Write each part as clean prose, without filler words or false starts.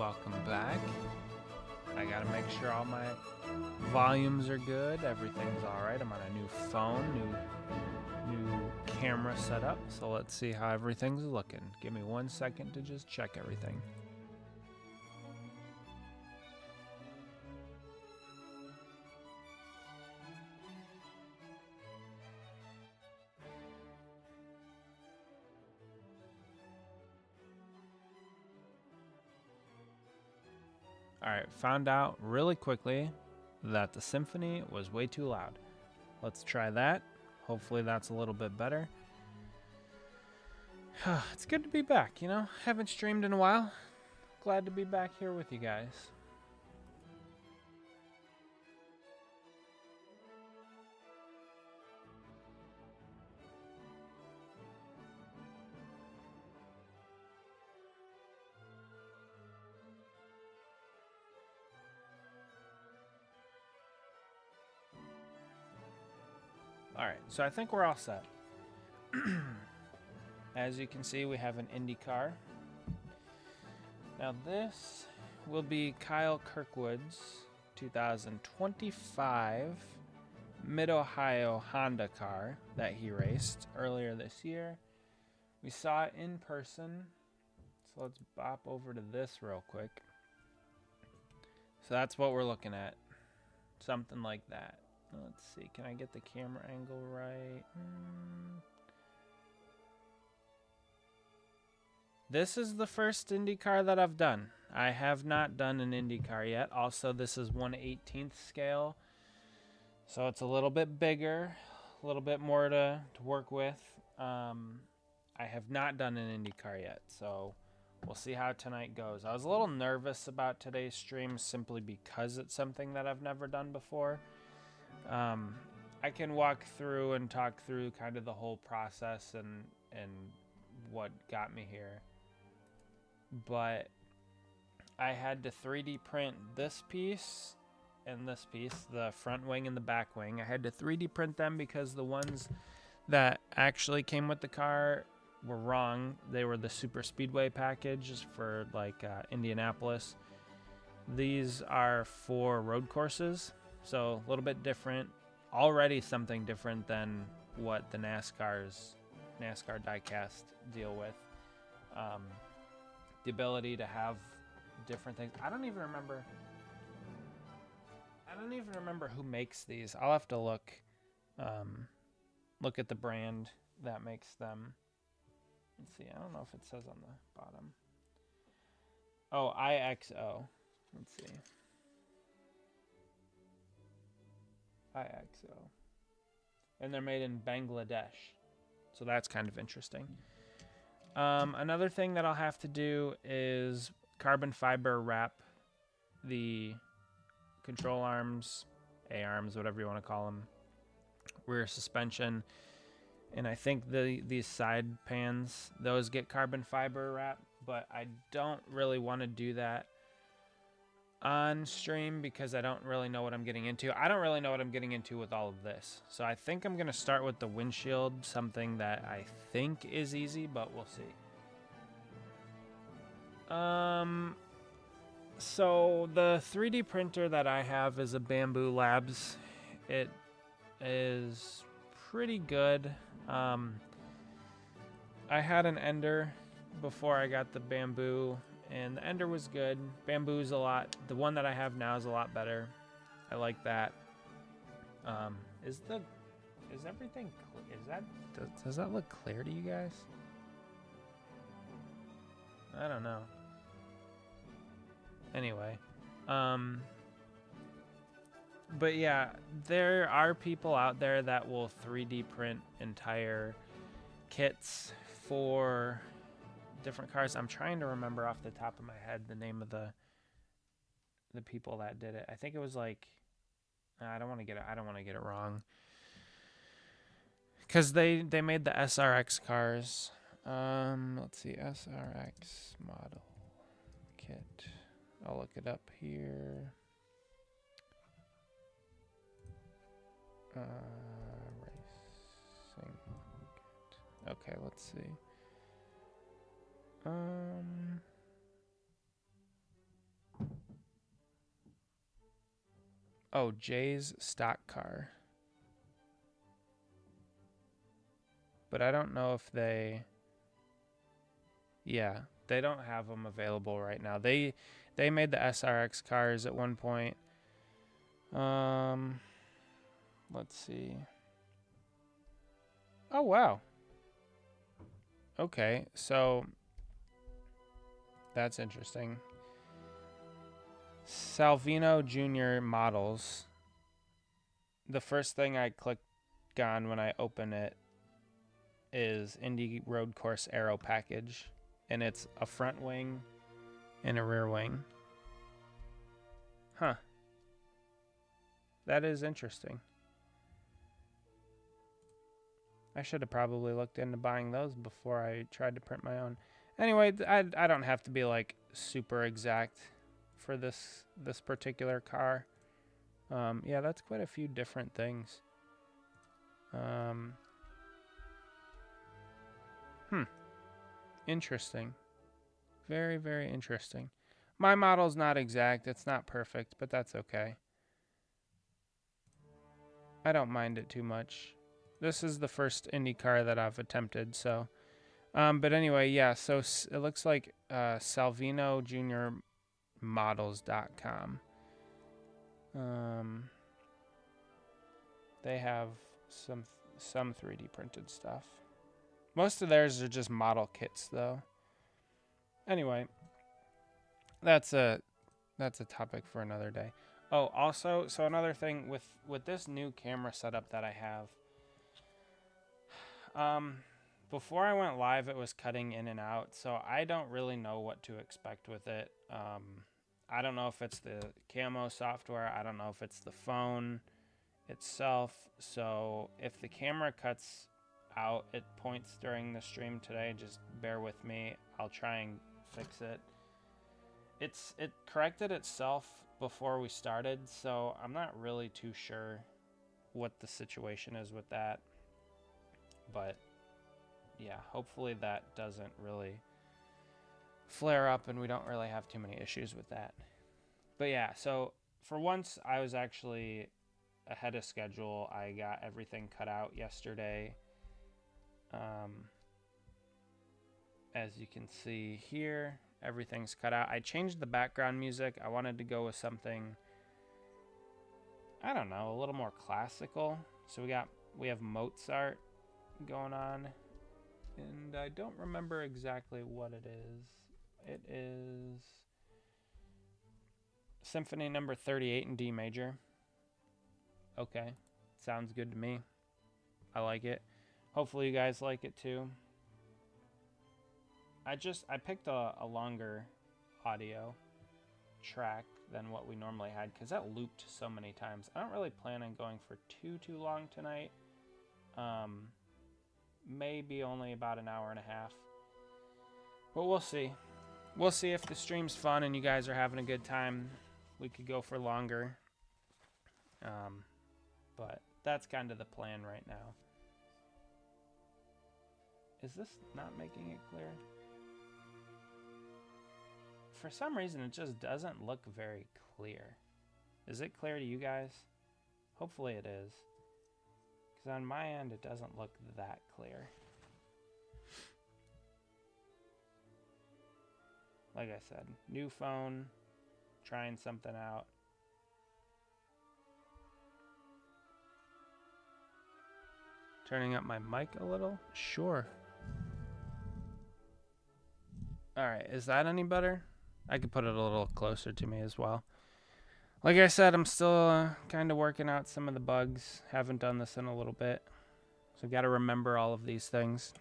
welcome back. I gotta make sure all my volumes are good, everything's alright. I'm on a new phone, new camera setup, so let's see how everything's looking. Give me 1 second to just check everything. Alright, found out really quickly that the Symphony was way too loud. Let's try that. Hopefully that's a little bit better. It's good to be back, you know? Haven't streamed in a while. Glad to be back here with you guys. Alright, so I think we're all set. As you can see, we have an INDYCAR. Now this will be Kyle Kirkwood's 2025 Mid-Ohio Honda car that he raced earlier this year. We saw it in person, so let's bop over to this real quick. So that's what we're looking at, something like that. Let's see, can I get the camera angle right? This is the first INDYCAR that I've done. I have not done an INDYCAR yet. Also, this is 1/18th scale, so it's a little bit bigger, a little bit more to work with. I have not done an INDYCAR yet, so we'll see how tonight goes. I was a little nervous about today's stream simply because it's something that I've never done before. I can walk through and talk through kind of the whole process and what got me here. But I had to 3D print this piece and this piece, the front wing and the back wing. I had to 3D print them because the ones that actually came with the car were wrong. They were the super speedway package for like Indianapolis. These are for road courses. So a little bit different, already something different than what the NASCAR diecast deal with. The ability to have different things. I don't even remember who makes these. I'll have to look at the brand that makes them. Let's see, I don't know if it says on the bottom. Oh, IXO. Let's see. IXO. And they're made in Bangladesh. So that's kind of interesting. Another thing that I'll have to do is carbon fiber wrap the control arms, A-arms, whatever you want to call them, rear suspension. And I think these side pans, those get carbon fiber wrap, but I don't really want to do that on stream because I don't really know what I'm getting into. I don't really know what I'm getting into with all of this. So I think I'm going to start with the windshield, something that I think is easy, but we'll see. So the 3D printer that I have is a Bamboo Labs. It is pretty good. I had an Ender before I got the Bamboo, and the Ender was good. Bamboo's the one that I have now is a lot better. I like that. Is everything does that look clear to you guys? I don't know. Anyway, but yeah, there are people out there that will 3D print entire kits for different cars. I'm trying to remember off the top of my head the name of the people that did it. I think it was like I don't want to get it wrong, because they made the SRX cars. Let's see, SRX model kit. I'll look it up here. Racing kit. Okay, let's see. Oh, Jay's stock car. But I don't know if they... Yeah, they don't have them available right now. They made the SRX cars at one point. Let's see. Oh, wow. Okay, so that's interesting. Salvino Jr. models. The first thing I clicked on when I open it is Indy Road Course Aero package, and it's a front wing and a rear wing. Huh. That is interesting. I should have probably looked into buying those before I tried to print my own. Anyway, I don't have to be like super exact for this particular car. Yeah, that's quite a few different things. Interesting. Very, very interesting. My model's not exact. It's not perfect, but that's okay. I don't mind it too much. This is the first IndyCar that I've attempted, so... but anyway, yeah, so it looks like SalvinoJuniorModels.com. They have some 3D printed stuff. Most of theirs are just model kits, though. Anyway, that's a topic for another day. Oh, also, so another thing with this new camera setup that I have. Before I went live, it was cutting in and out, so I don't really know what to expect with it. I don't know if it's the camo software. I don't know if it's the phone itself. So if the camera cuts out at points during the stream today, just bear with me. I'll try and fix it. It corrected itself before we started, so I'm not really too sure what the situation is with that. But yeah, hopefully that doesn't really flare up and we don't really have too many issues with that. But yeah, so for once I was actually ahead of schedule. I got everything cut out yesterday. As you can see here, everything's cut out. I changed the background music. I wanted to go with something, I don't know, a little more classical. So we have Mozart going on, and I don't remember exactly what it is. It is Symphony number 38 in D major. Okay, sounds good to me. I like it. Hopefully you guys like it too. I picked a longer audio track than what we normally had because that looped so many times. I don't really plan on going for too long tonight. Maybe only about an hour and a half. But we'll see. We'll see if the stream's fun and you guys are having a good time. We could go for longer. But that's kind of the plan right now. Is this not making it clear? For some reason, it just doesn't look very clear. Is it clear to you guys? Hopefully it is. Because on my end, it doesn't look that clear. Like I said, new phone, trying something out. Turning up my mic a little? Sure. Alright, is that any better? I could put it a little closer to me as well. Like I said, I'm still kind of working out some of the bugs. Haven't done this in a little bit. So got to remember all of these things.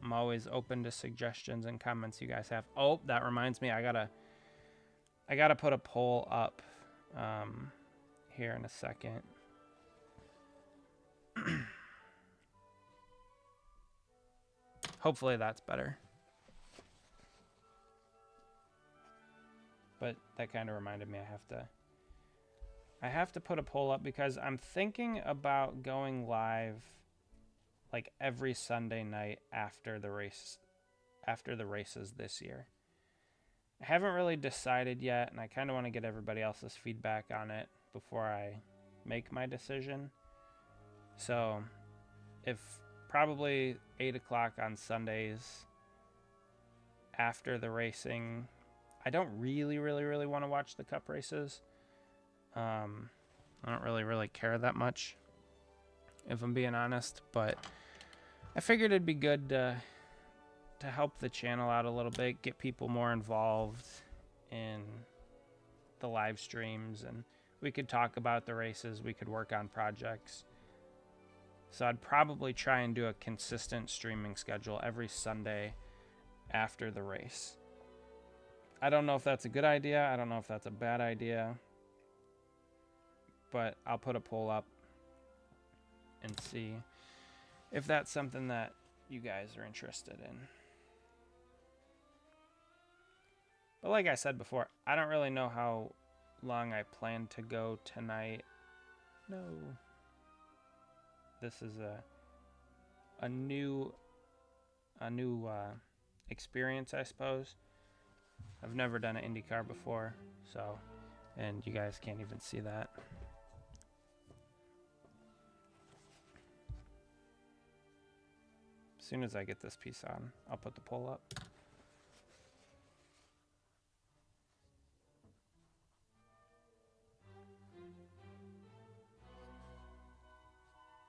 I'm always open to suggestions and comments you guys have. Oh, that reminds me, I gotta put a poll up here in a second. Hopefully that's better. But that kind of reminded me I have to put a poll up because I'm thinking about going live like every Sunday night after the races this year. I haven't really decided yet, and I kind of want to get everybody else's feedback on it before I make my decision. So, if probably 8 o'clock on Sundays after the racing, I don't really want to watch the cup races. I don't really care that much, if I'm being honest, but I figured it'd be good to help the channel out a little bit, get people more involved in the live streams, and we could talk about the races, we could work on projects. So I'd probably try and do a consistent streaming schedule every Sunday after the race. I don't know if that's a good idea, I don't know if that's a bad idea, but I'll put a poll up and see if that's something that you guys are interested in. But like I said before, I don't really know how long I plan to go tonight. No. This is a new experience, I suppose. I've never done an IndyCar before, so, and you guys can't even see that. As soon as I get this piece on, I'll put the poll up.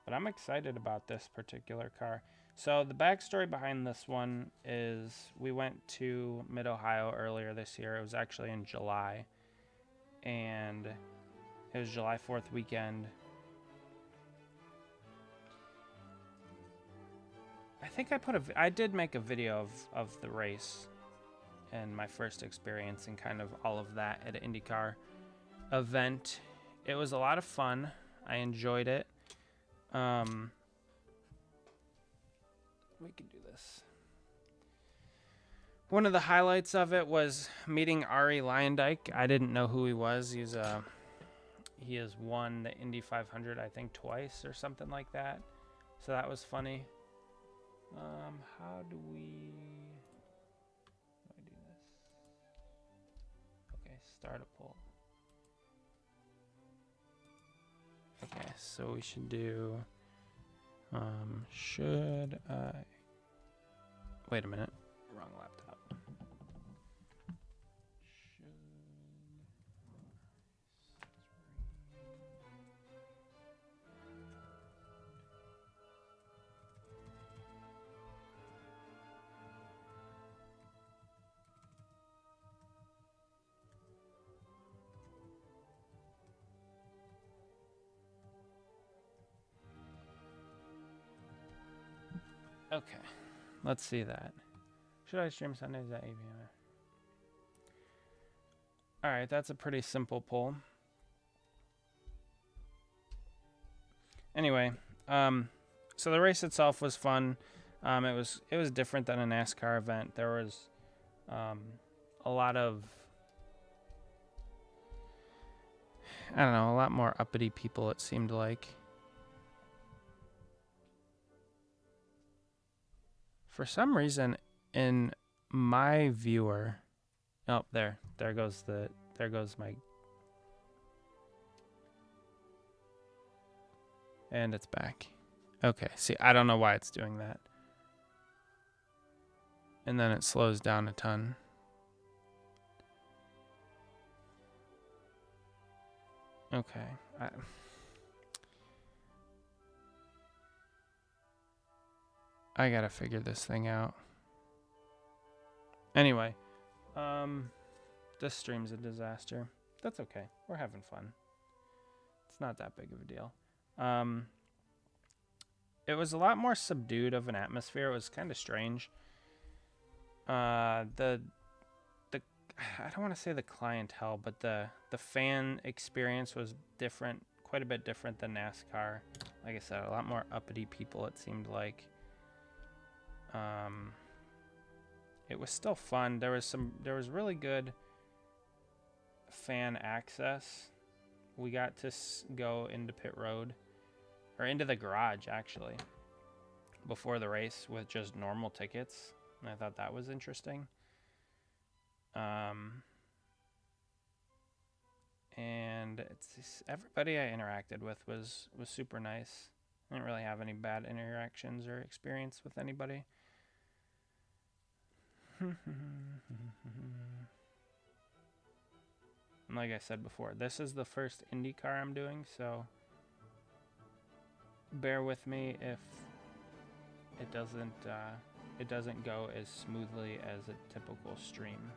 But I'm excited about this particular car. So the backstory behind this one is we went to Mid-Ohio earlier this year. It was actually in July. And it was July 4th weekend. I think I did make a video of the race and my first experience and kind of all of that at an IndyCar event. It was a lot of fun. I enjoyed it. We could do this. One of the highlights of it was meeting Arie Luyendyk. I didn't know who he was. He has won the Indy 500, I think, twice or something like that. So that was funny. How do I do this? Okay, start a poll. Okay, so we should do, should I, wait a minute, wrong laptop. Okay, let's see that. Should I stream Sundays at 8 p.m.? All right, that's a pretty simple poll. Anyway, so the race itself was fun. It was different than a NASCAR event. There was a lot of, I don't know, a lot more uppity people, it seemed like. For some reason, in my viewer, oh, there goes my, and it's back. Okay, see, I don't know why it's doing that. And then it slows down a ton. Okay, I gotta figure this thing out. Anyway, this stream's a disaster. That's okay. We're having fun. It's not that big of a deal. It was a lot more subdued of an atmosphere. It was kind of strange. I don't want to say the clientele, but the fan experience was different, quite a bit different than NASCAR. Like I said, a lot more uppity people, it seemed like. It was still fun. There was really good fan access. We got to go into pit road, or into the garage actually, before the race with just normal tickets. And I thought that was interesting. And everybody I interacted with was super nice. I didn't really have any bad interactions or experience with anybody. And like I said before, this is the first INDYCAR I'm doing, so bear with me if it doesn't go as smoothly as a typical stream.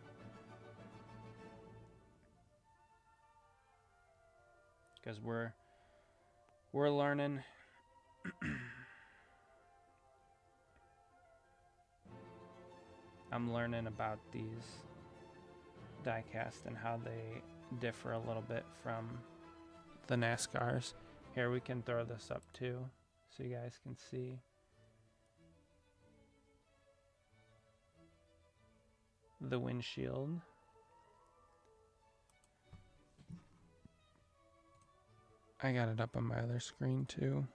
Because we're learning. I'm learning about these diecast and how they differ a little bit from the NASCARs. Here, we can throw this up too so you guys can see. The windshield. I got it up on my other screen too.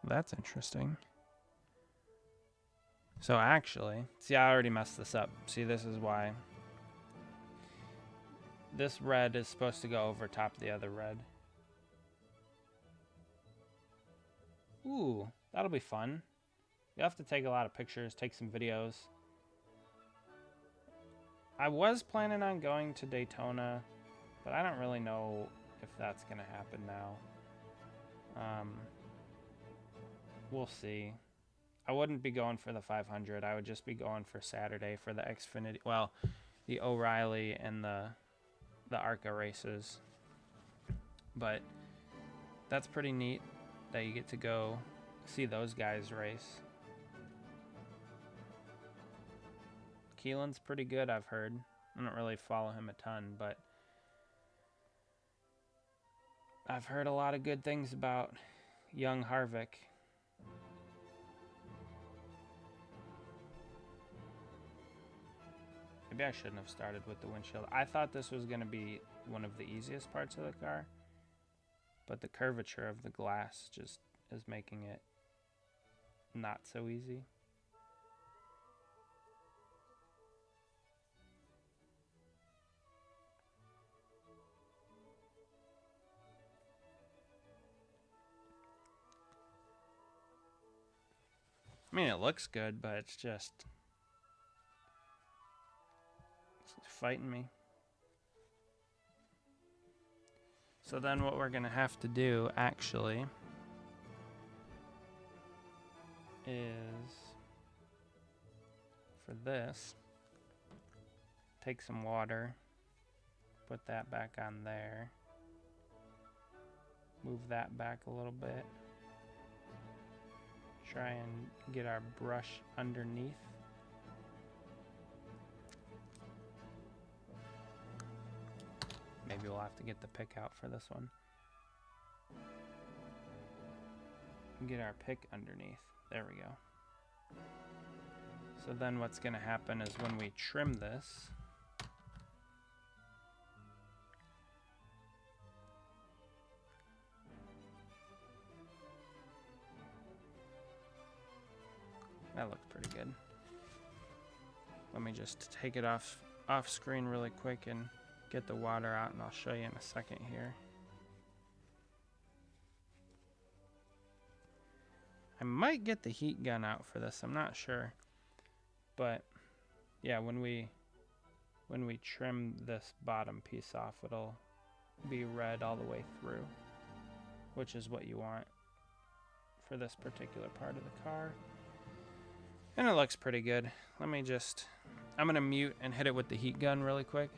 That's interesting. So actually, see, I already messed this up. See, this is why. This red is supposed to go over top of the other red. Ooh, that'll be fun. You have to take a lot of pictures, take some videos. I was planning on going to Daytona, but I don't really know if that's going to happen now. We'll see. I wouldn't be going for the 500. I would just be going for Saturday for the Xfinity. Well, the O'Reilly and the ARCA races. But that's pretty neat that you get to go see those guys race. Keelan's pretty good, I've heard. I don't really follow him a ton, but I've heard a lot of good things about young Harvick. Maybe I shouldn't have started with the windshield. I thought this was going to be one of the easiest parts of the car, but the curvature of the glass just is making it not so easy. I mean, it looks good, but it's just fighting me. So then what we're gonna have to do actually is, for this, take some water, put that back on there, move that back a little bit, try and get our brush underneath. Maybe we'll have to get the pick out for this one. Get our pick underneath. There we go. So then what's going to happen is when we trim this, that looks pretty good. Let me just take it off screen really quick and get the water out, and I'll show you in a second here. I might get the heat gun out for this, I'm not sure. But yeah, when we trim this bottom piece off, it'll be red all the way through, which is what you want for this particular part of the car. And it looks pretty good. I'm gonna mute and hit it with the heat gun really quick.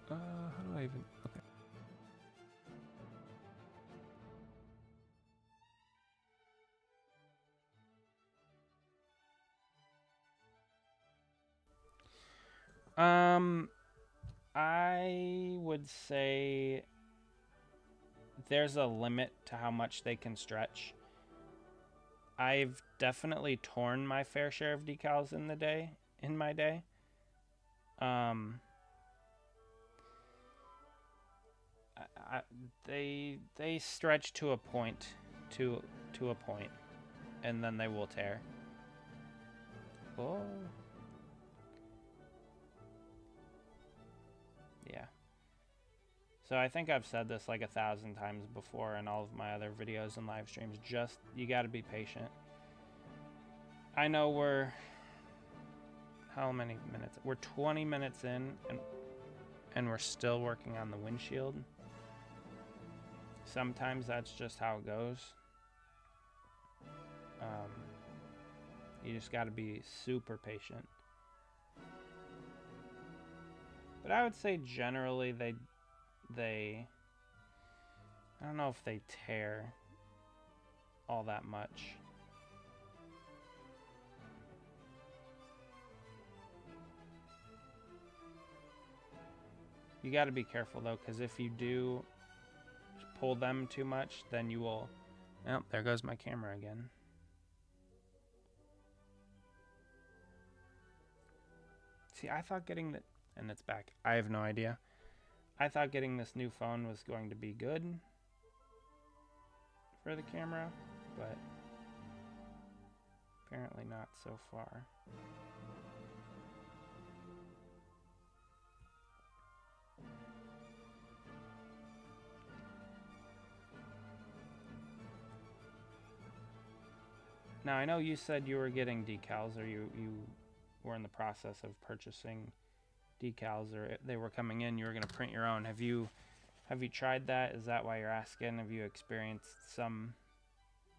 How do I even, okay. I would say there's a limit to how much they can stretch. I've definitely torn my fair share of decals in my day. they stretch to a point, to a point, and then they will tear. Oh. Yeah. So I think I've said this like 1,000 times before in all of my other videos and live streams. Just, you got to be patient. I know we're, how many minutes? We're 20 minutes in, and we're still working on the windshield. Sometimes that's just how it goes. You just got to be super patient. But I would say generally they I don't know if they tear all that much. You got to be careful though, because if you do pull them too much, then you will... Oh, there goes my camera again. See, I thought getting the... And it's back. I have no idea. I thought getting this new phone was going to be good for the camera, but apparently not so far. Now, I know you said you were getting decals, or you were in the process of purchasing decals, or they were coming in, you were going to print your own. Have you tried that? Is that why you're asking? Have you experienced some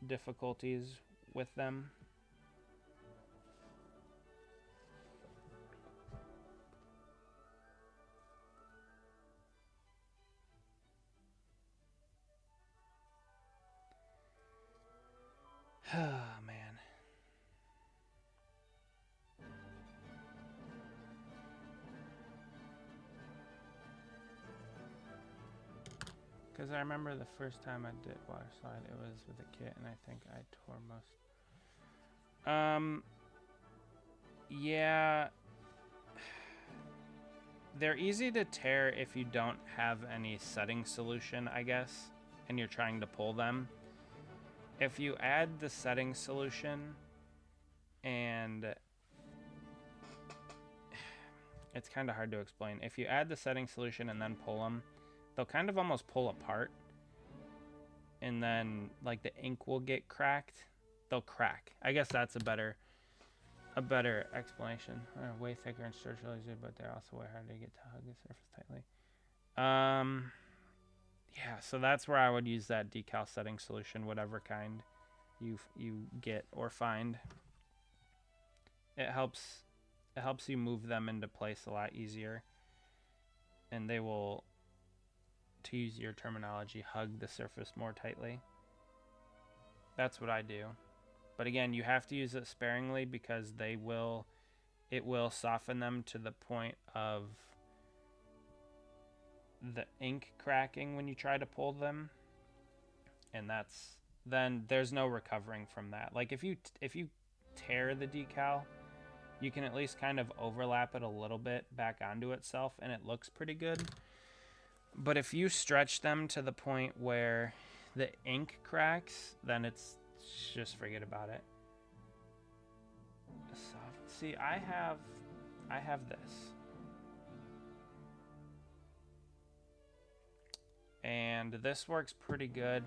difficulties with them? Oh, man. Because I remember the first time I did water slide, it was with a kit, and I think I tore most. Yeah. They're easy to tear if you don't have any setting solution, I guess, and you're trying to pull them. If you add the setting solution, and it's kind of hard to explain. If you add the setting solution and then pull them, they'll kind of almost pull apart, and then like the ink will get cracked. They'll crack. I guess that's a better explanation. Way thicker and structurally easier, but they're also way harder to get to hug the surface tightly. Yeah, so that's where I would use that decal setting solution, whatever kind you get or find. It helps you move them into place a lot easier, and they will, to use your terminology, hug the surface more tightly. That's what I do. But again, you have to use it sparingly, because it will soften them to the point of the ink cracking when you try to pull them, and then there's no recovering from that. Like if you tear the decal, you can at least kind of overlap it a little bit back onto itself, and it looks pretty good. But if you stretch them to the point where the ink cracks, then it's just forget about it. See, I have this, and this works pretty good.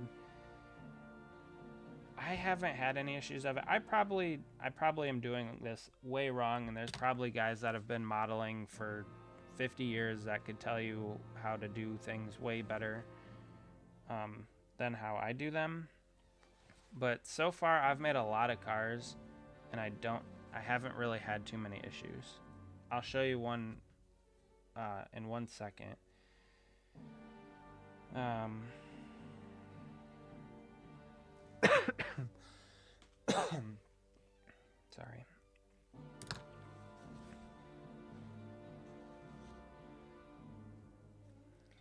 I haven't had any issues of it. I probably am doing this way wrong, and there's probably guys that have been modeling for 50 years that could tell you how to do things way better than how I do them. But so far I've made a lot of cars, and I haven't really had too many issues. I'll show you one in 1 second. Sorry.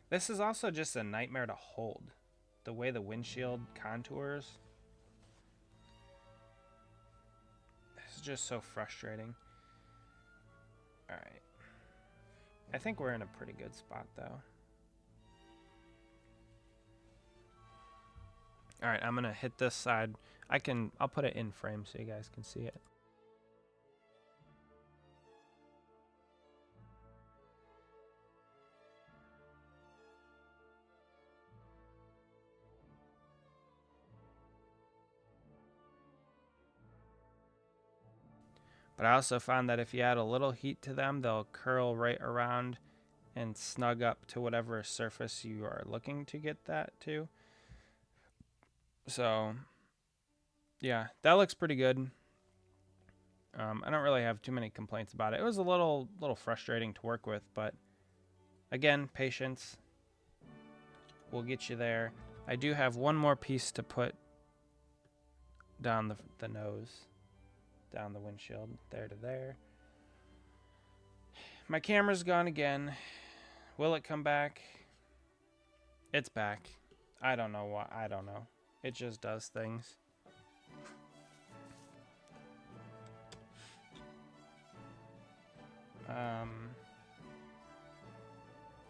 This is also just a nightmare to hold. The way the windshield contours. This is just so frustrating. Alright. I think we're in a pretty good spot though. All right, I'm gonna hit this side. I'll put it in frame so you guys can see it. But I also found that if you add a little heat to them, they'll curl right around and snug up to whatever surface you are looking to get that to. So, yeah, that looks pretty good. I don't really have too many complaints about it. It was a little frustrating to work with, but again, patience will get you there. I do have one more piece to put down the nose, down the windshield, there to there. My camera's gone again. Will it come back? It's back. I don't know why. I don't know. It just does things.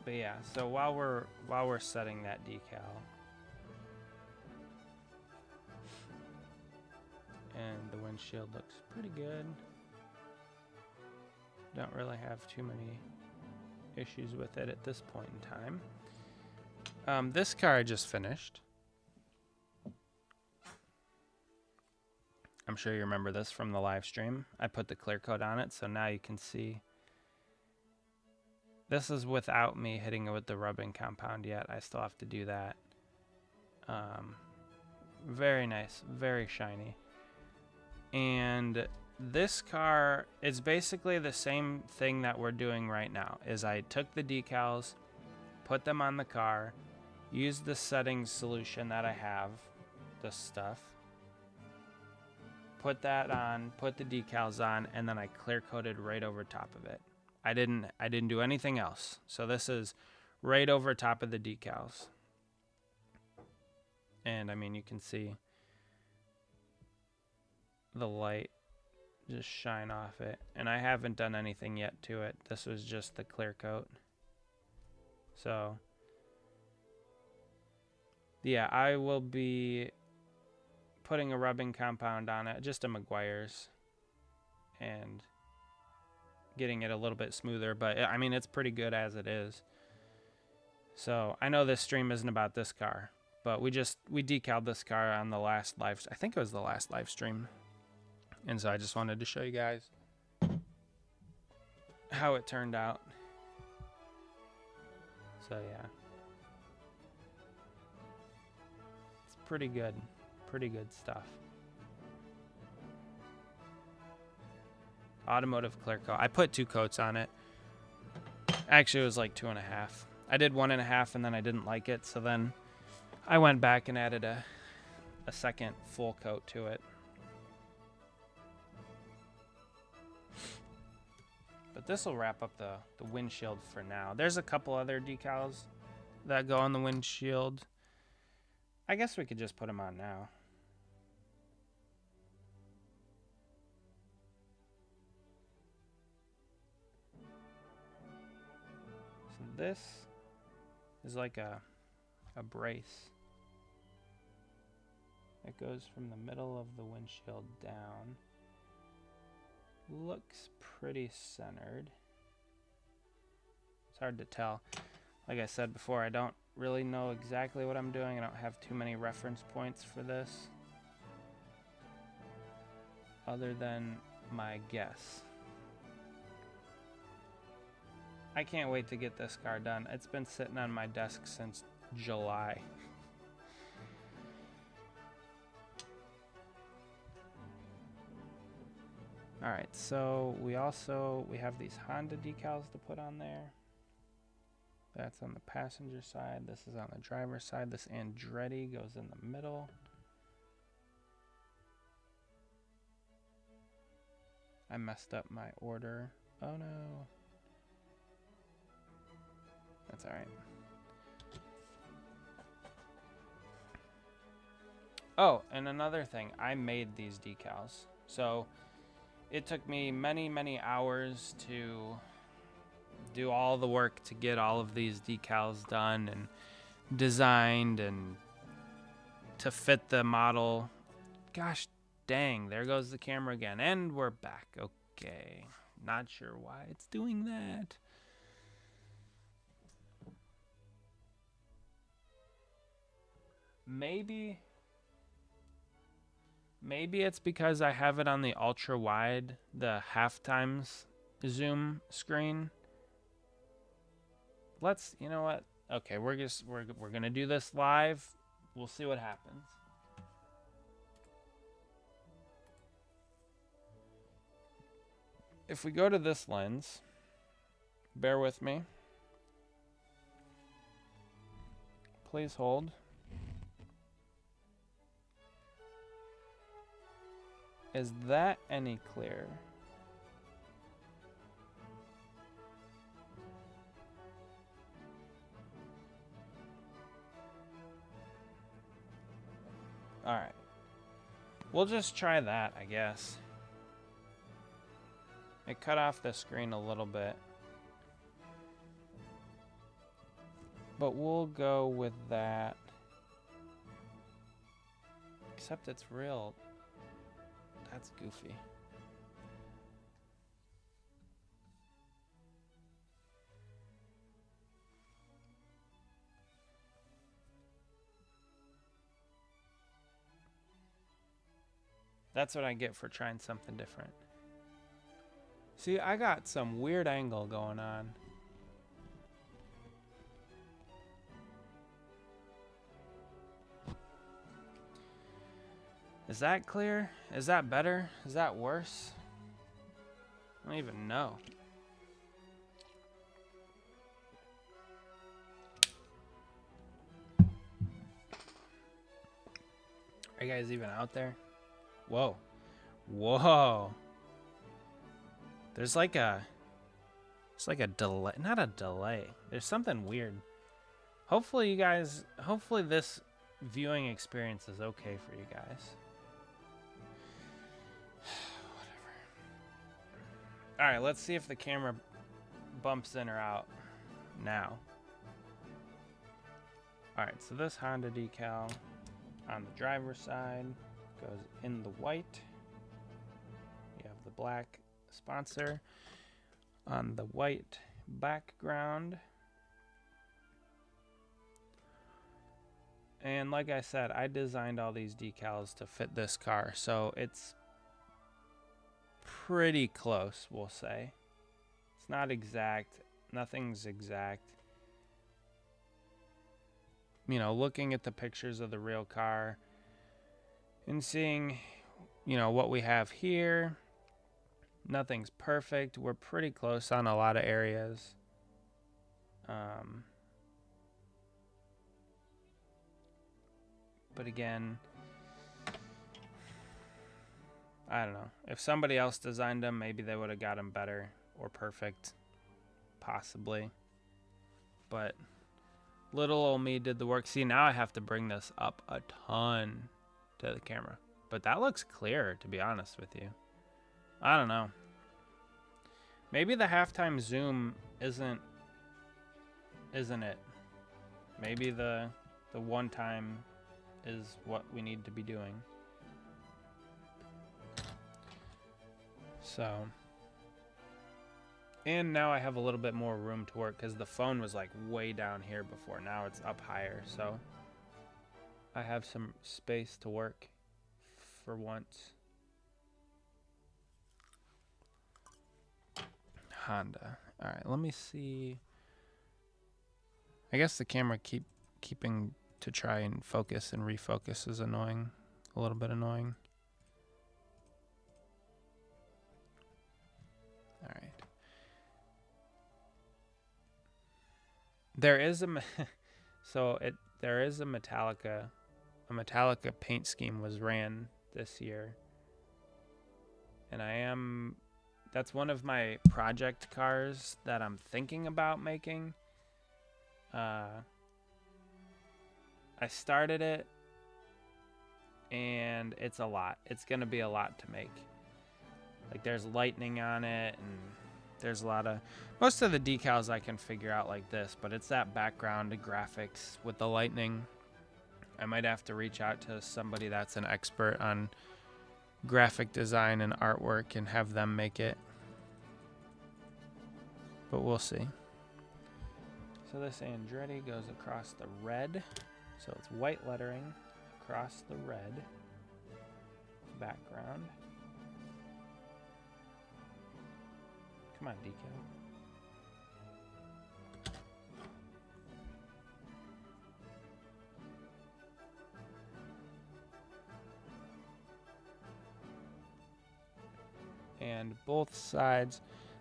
But yeah, so while we're setting that decal, and the windshield looks pretty good. Don't really have too many issues with it at this point in time. This car I just finished. I'm sure you remember this from the live stream. I put the clear coat on it, so now you can see. This is without me hitting it with the rubbing compound yet. I still have to do that. Very nice, very shiny. And this car is basically the same thing that we're doing right now. Is I took the decals, put them on the car, used the settings solution that I have, this stuff, put that on, put the decals on, and then I clear coated right over top of it. I didn't do anything else. So this is right over top of the decals. And I mean, you can see the light just shine off it. And I haven't done anything yet to it. This was just the clear coat. So yeah, I will be putting a rubbing compound on it, just a Meguiar's, and getting it a little bit smoother, but I mean, it's pretty good as it is. So I know this stream isn't about this car, but we decaled this car on the last live, I think it was the last live stream. And so I just wanted to show you guys how it turned out. So yeah, it's pretty good stuff. Automotive clear coat. I put 2 coats on it. Actually, it was like 2.5. I did 1.5 and then I didn't like it, so then I went back and added a second full coat to it. But this will wrap up the windshield for now. There's a couple other decals that go on the windshield. I guess we could just put them on now. This is like a brace that goes from the middle of the windshield down. Looks pretty centered. It's hard to tell. Like I said before, I don't really know exactly what I'm doing. I don't have too many reference points for this, other than my guess. I can't wait to get this car done. It's been sitting on my desk since July. All right, so we have these Honda decals to put on there. That's on the passenger side. This is on the driver's side. This Andretti goes in the middle. I messed up my order. Oh no. That's all right. Oh, and another thing, I made these decals. So it took me many hours to do all the work to get all of these decals done and designed and to fit the model. Gosh dang, there goes the camera again. And we're back. Okay. Not sure why it's doing that. Maybe it's because I have it on the ultra wide, the half times zoom screen. You know what? Okay, we're gonna do this live. We'll see what happens. If we go to this lens, bear with me. Please hold. Is that any clearer? All right. We'll just try that, I guess. It cut off the screen a little bit. But we'll go with that. Except it's real. That's goofy. That's what I get for trying something different. See, I got some weird angle going on. Is that clear? Is that better? Is that worse? I don't even know. Are you guys even out there? Whoa. Whoa. There's like a... It's like a delay. Not a delay. There's something weird. Hopefully you guys... Hopefully this viewing experience is okay for you guys. Whatever. Alright, let's see if the camera bumps in or out now. Alright, so this Honda decal on the driver's side goes in the white. You have the black sponsor on the white background. And like I said, I designed all these decals to fit this car, so it's pretty close, we'll say. It's not exact. Nothing's exact. You know, looking at the pictures of the real car and seeing, you know, what we have here, nothing's perfect. We're pretty close on a lot of areas. But again, I don't know. If somebody else designed them, maybe they would have got them better or perfect. Possibly. But little old me did the work. See, now I have to bring this up a ton to the camera. But that looks clearer, to be honest with you. I don't know. Maybe the halftime zoom isn't it. Maybe the one time is what we need to be doing. So, and now I have a little bit more room to work because the phone was like way down here before. Now it's up higher, so I have some space to work for once. Honda. All right, let me see. I guess the camera keeping to try and focus and refocus is annoying. A little bit annoying. All right. There is a there is a Metallica paint scheme was ran this year. And that's one of my project cars that I'm thinking about making. I started it, and it's a lot. It's going to be a lot to make. Like, there's lightning on it, and there's a lot of... Most of the decals I can figure out like this, but it's that background graphics with the lightning I might have to reach out to somebody that's an expert on graphic design and artwork and have them make it. But we'll see. So this Andretti goes across the red. So it's white lettering across the red background. Come on, decal. And both sides,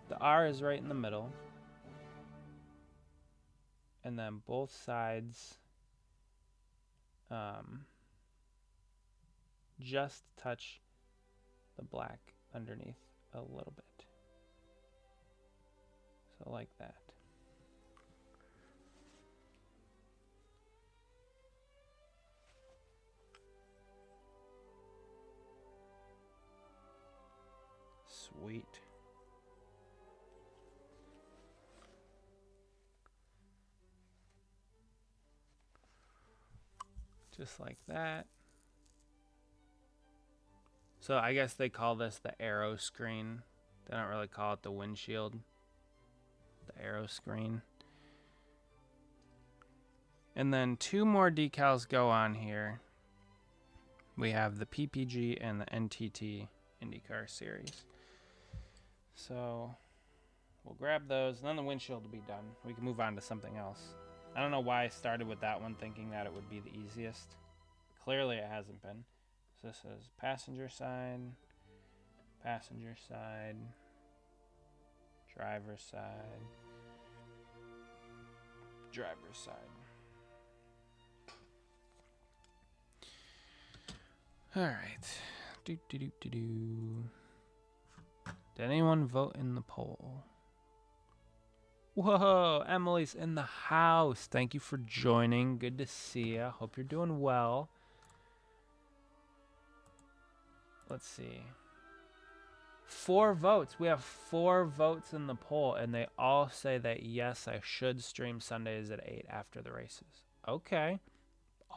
the R is right in the middle. And then both sides just touch the black underneath a little bit. So like that. Sweet. Just like that. So I guess they call this the aero screen. They don't really call it the windshield. The aero screen. And then two more decals go on here. We have the PPG and the NTT INDYCAR series. So we'll grab those, and then the windshield will be done. We can move on to something else. I don't know why I started with that one thinking that it would be the easiest. Clearly it hasn't been. So this is passenger side, driver's side, driver's side. All right. Did anyone vote in the poll? Whoa, Emily's in the house. Thank you for joining. Good to see you. Hope you're doing well. Let's see. 4 votes. We have 4 votes in the poll, and they all say that yes, I should stream Sundays at 8 after the races. Okay.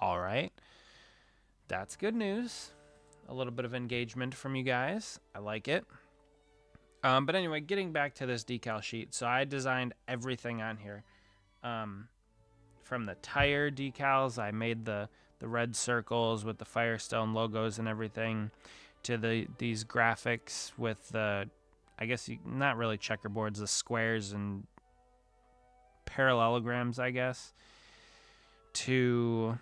All right. That's good news. A little bit of engagement from you guys. I like it. But anyway, getting back to this decal sheet. So I designed everything on here. From the tire decals, I made the red circles with the Firestone logos and everything, to these graphics with the, I guess not really checkerboards, the squares and parallelograms, I guess, to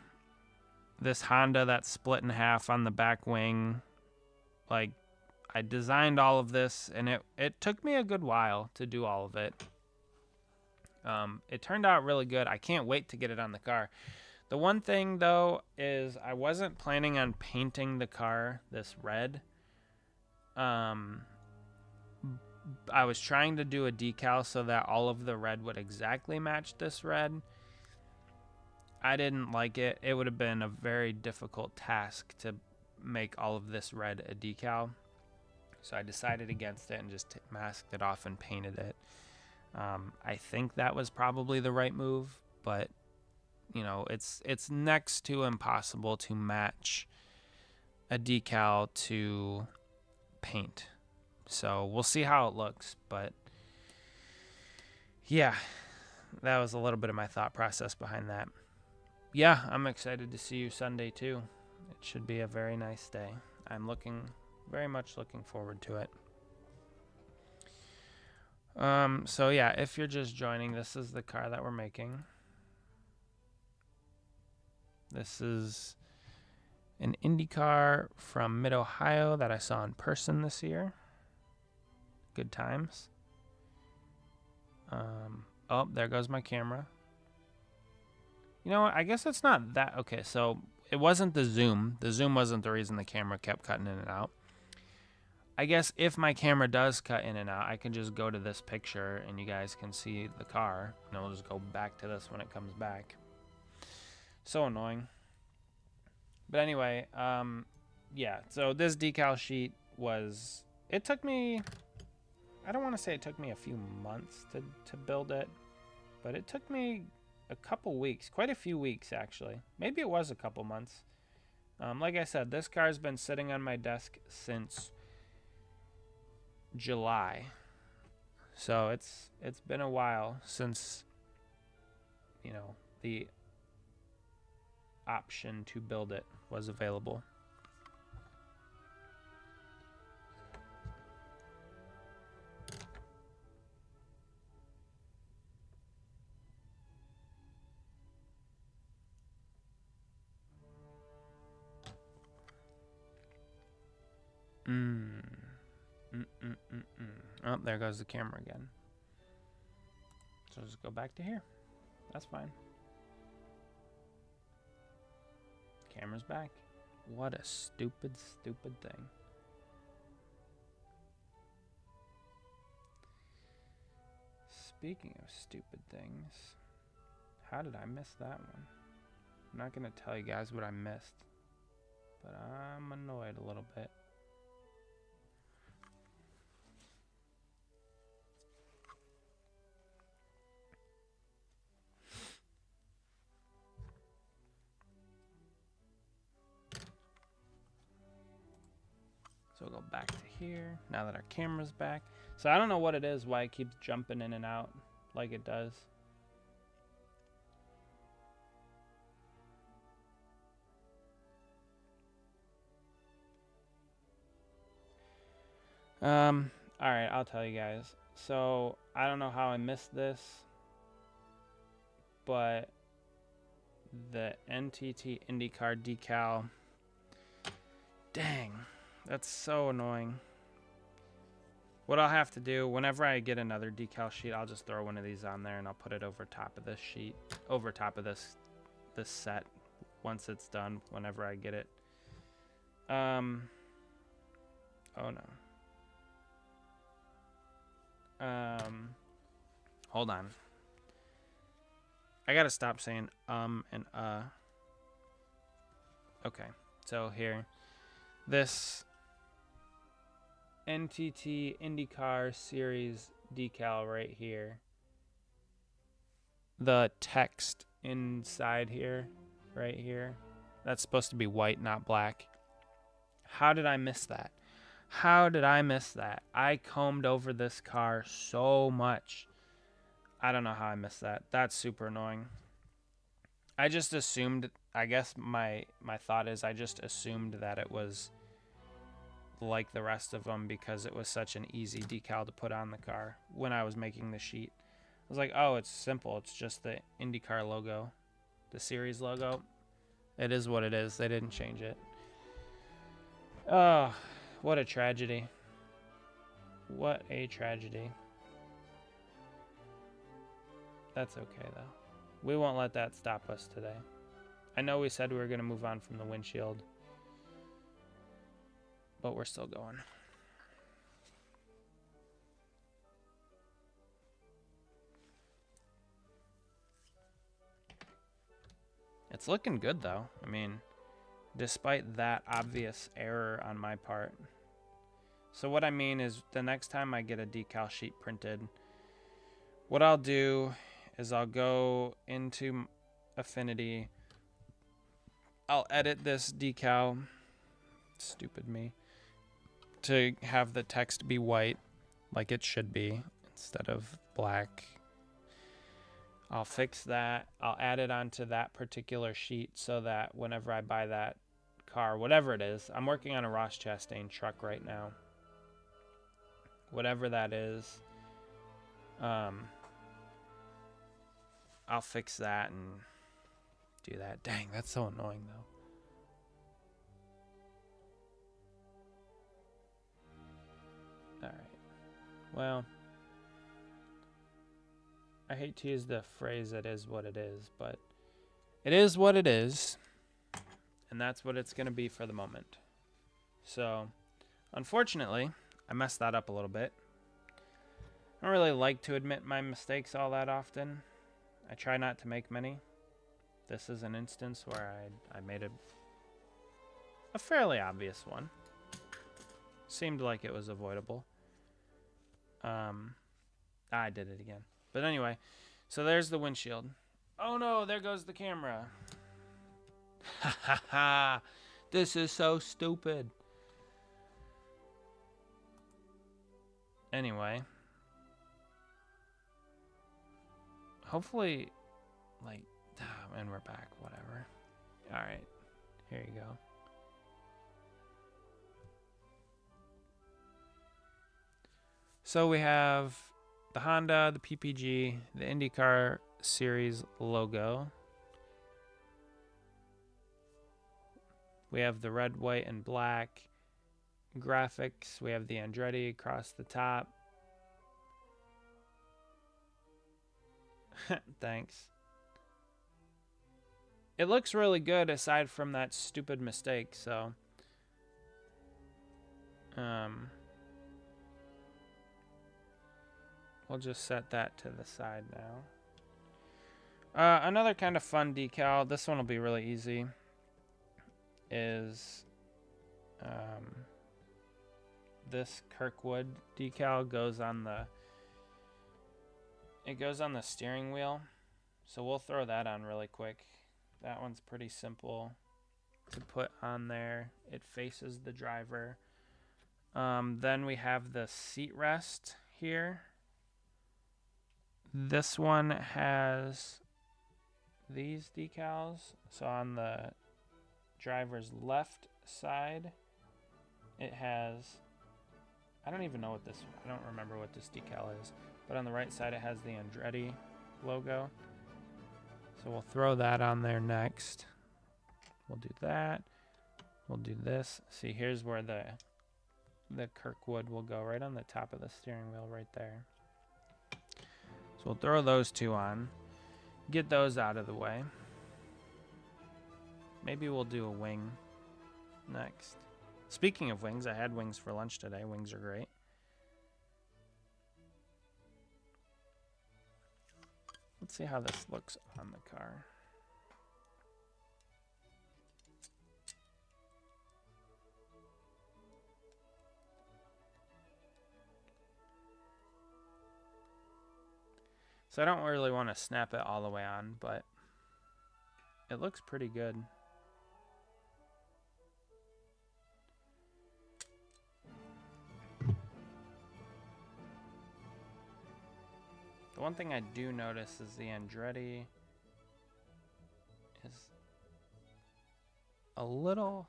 this Honda that's split in half on the back wing. Like, I designed all of this, and it took me a good while to do all of it. It turned out really good. I can't wait to get it on the car. The one thing, though, is I wasn't planning on painting the car this red. I was trying to do a decal so that all of the red would exactly match this red. I didn't like it. It would have been a very difficult task to make all of this red a decal. So I decided against it and just masked it off and painted it. I think that was probably the right move, but you know, it's next to impossible to match a decal to paint. So we'll see how it looks, but yeah, that was a little bit of my thought process behind that. Yeah, I'm excited to see you Sunday too. It should be a very nice day. I'm very much looking forward to it. So yeah, if you're just joining, this is the car that we're making. This is an INDYCAR from Mid-Ohio that I saw in person this year. Good times. Oh, there goes my camera. You know what? I guess it's not that. Okay, so it wasn't the zoom. The zoom wasn't the reason the camera kept cutting in and out. I guess if my camera does cut in and out, I can just go to this picture and you guys can see the car. And we'll just go back to this when it comes back. So annoying. But anyway, yeah, so this decal sheet was, it took me, I don't want to say it took me a few months to build it, but it took me a couple weeks, quite a few weeks actually. Maybe it was a couple months. Like I said, this car's been sitting on my desk since July. So it's been a while since, you know, the option to build it was available. Oh, there goes the camera again. So just go back to here. That's fine. Camera's back. What a stupid thing. Speaking of stupid things, how did I miss that one? I'm not going to tell you guys what I missed, but I'm annoyed a little bit. So we'll go back to here now that our camera's back. So I don't know what it is, why it keeps jumping in and out like it does. All right, I'll tell you guys. So I don't know how I missed this, but the NTT INDYCAR decal, dang, that's so annoying. What I'll have to do, whenever I get another decal sheet, I'll just throw one of these on there and I'll put it over top of this sheet, over top of this set once it's done, whenever I get it. Oh no. Hold on. I gotta stop saying and Okay, so here, this NTT INDYCAR series decal right here. The text inside here, right here, that's supposed to be white, not black. How did I miss that? How did I miss that? I combed over this car so much. I don't know how I missed that. That's super annoying. I just assumed, I guess my thought is I just assumed that it was like the rest of them because it was such an easy decal to put on the car when I was making the sheet. I was like, oh, it's simple. It's just the INDYCAR logo, the series logo. It is what it is. They didn't change it. Oh, what a tragedy. What a tragedy. That's okay, though. We won't let that stop us today. I know we said we were going to move on from the windshield, but we're still going. It's looking good, though. I mean, despite that obvious error on my part. So what I mean is the next time I get a decal sheet printed, what I'll do is I'll go into Affinity. I'll edit this decal, stupid me, to have the text be white like it should be instead of black. I'll fix that. I'll add it onto that particular sheet so that whenever I buy that car, whatever it is, I'm working on a Ross Chastain truck right now. Whatever that is, I'll fix that and do that. Dang, that's so annoying though. All right. Well, I hate to use the phrase "it is what it is," but it is what it is, and that's what it's going to be for the moment. So, unfortunately, I messed that up a little bit. I don't really like to admit my mistakes all that often. I try not to make many. This is an instance where I made a fairly obvious one. Seemed like it was avoidable. I did it again. But anyway, so there's the windshield. Oh no, there goes the camera. Ha ha ha. This is so stupid. Anyway. Hopefully, like, and we're back, whatever. Alright, here you go. So we have the Honda, the PPG, the INDYCAR series logo. We have the red, white, and black graphics. We have the Andretti across the top. Thanks. It looks really good aside from that stupid mistake, so we'll just set that to the side now. Another kind of fun decal, this one will be really easy, is this Kirkwood decal goes on the steering wheel. So we'll throw that on really quick. That one's pretty simple to put on there. It faces the driver. Then we have the seat rest here. This one has these decals. So on the driver's left side, it has, I don't remember what this decal is, but on the right side it has the Andretti logo. So we'll throw that on there next. We'll do that. We'll do this. See, here's where the Kirkwood will go, right on the top of the steering wheel right there. So we'll throw those two on. Get those out of the way. Maybe we'll do a wing next. Speaking of wings, I had wings for lunch today. Wings are great. Let's see how this looks on the car. So I don't really want to snap it all the way on, but it looks pretty good. The one thing I do notice is the Andretti is a little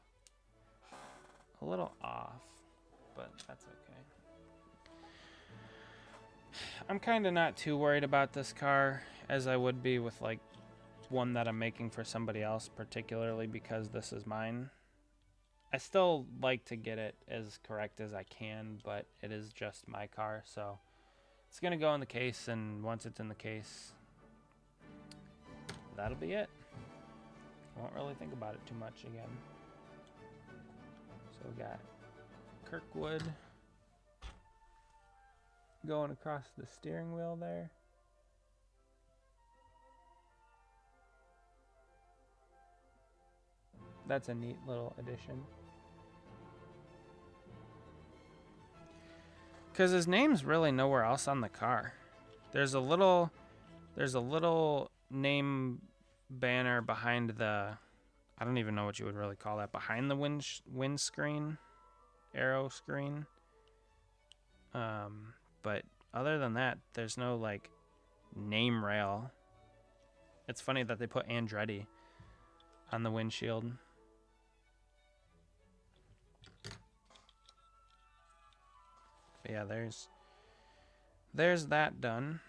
off, but that's okay. I'm kind of not too worried about this car as I would be with like one that I'm making for somebody else, particularly because this is mine. I still like to get it as correct as I can, but it is just my car, so it's going to go in the case, and once it's in the case, that'll be it. Won't really think about it too much again. So we got Kirkwood going across the steering wheel there. That's a neat little addition. Because his name's really nowhere else on the car. There's a little name banner behind the, I don't even know what you would really call that, behind the windscreen, arrow screen. But other than that, there's no like name rail. It's funny that they put Andretti on the windshield. But yeah, there's that done.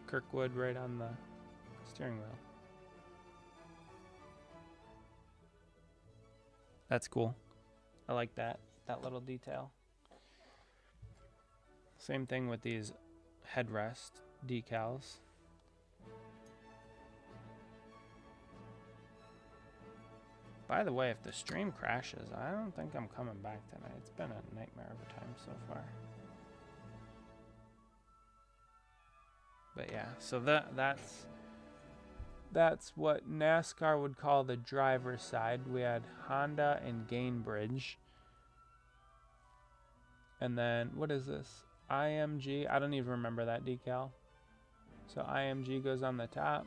Kirkwood right on the steering wheel. That's cool. I like that little detail. Same thing with these headrest decals. By the way, if the stream crashes, I don't think I'm coming back tonight. It's been a nightmare of a time so far. But yeah, so that's what NASCAR would call the driver's side. We had Honda and Gainbridge. And then, what is this? IMG? I don't even remember that decal. So IMG goes on the top.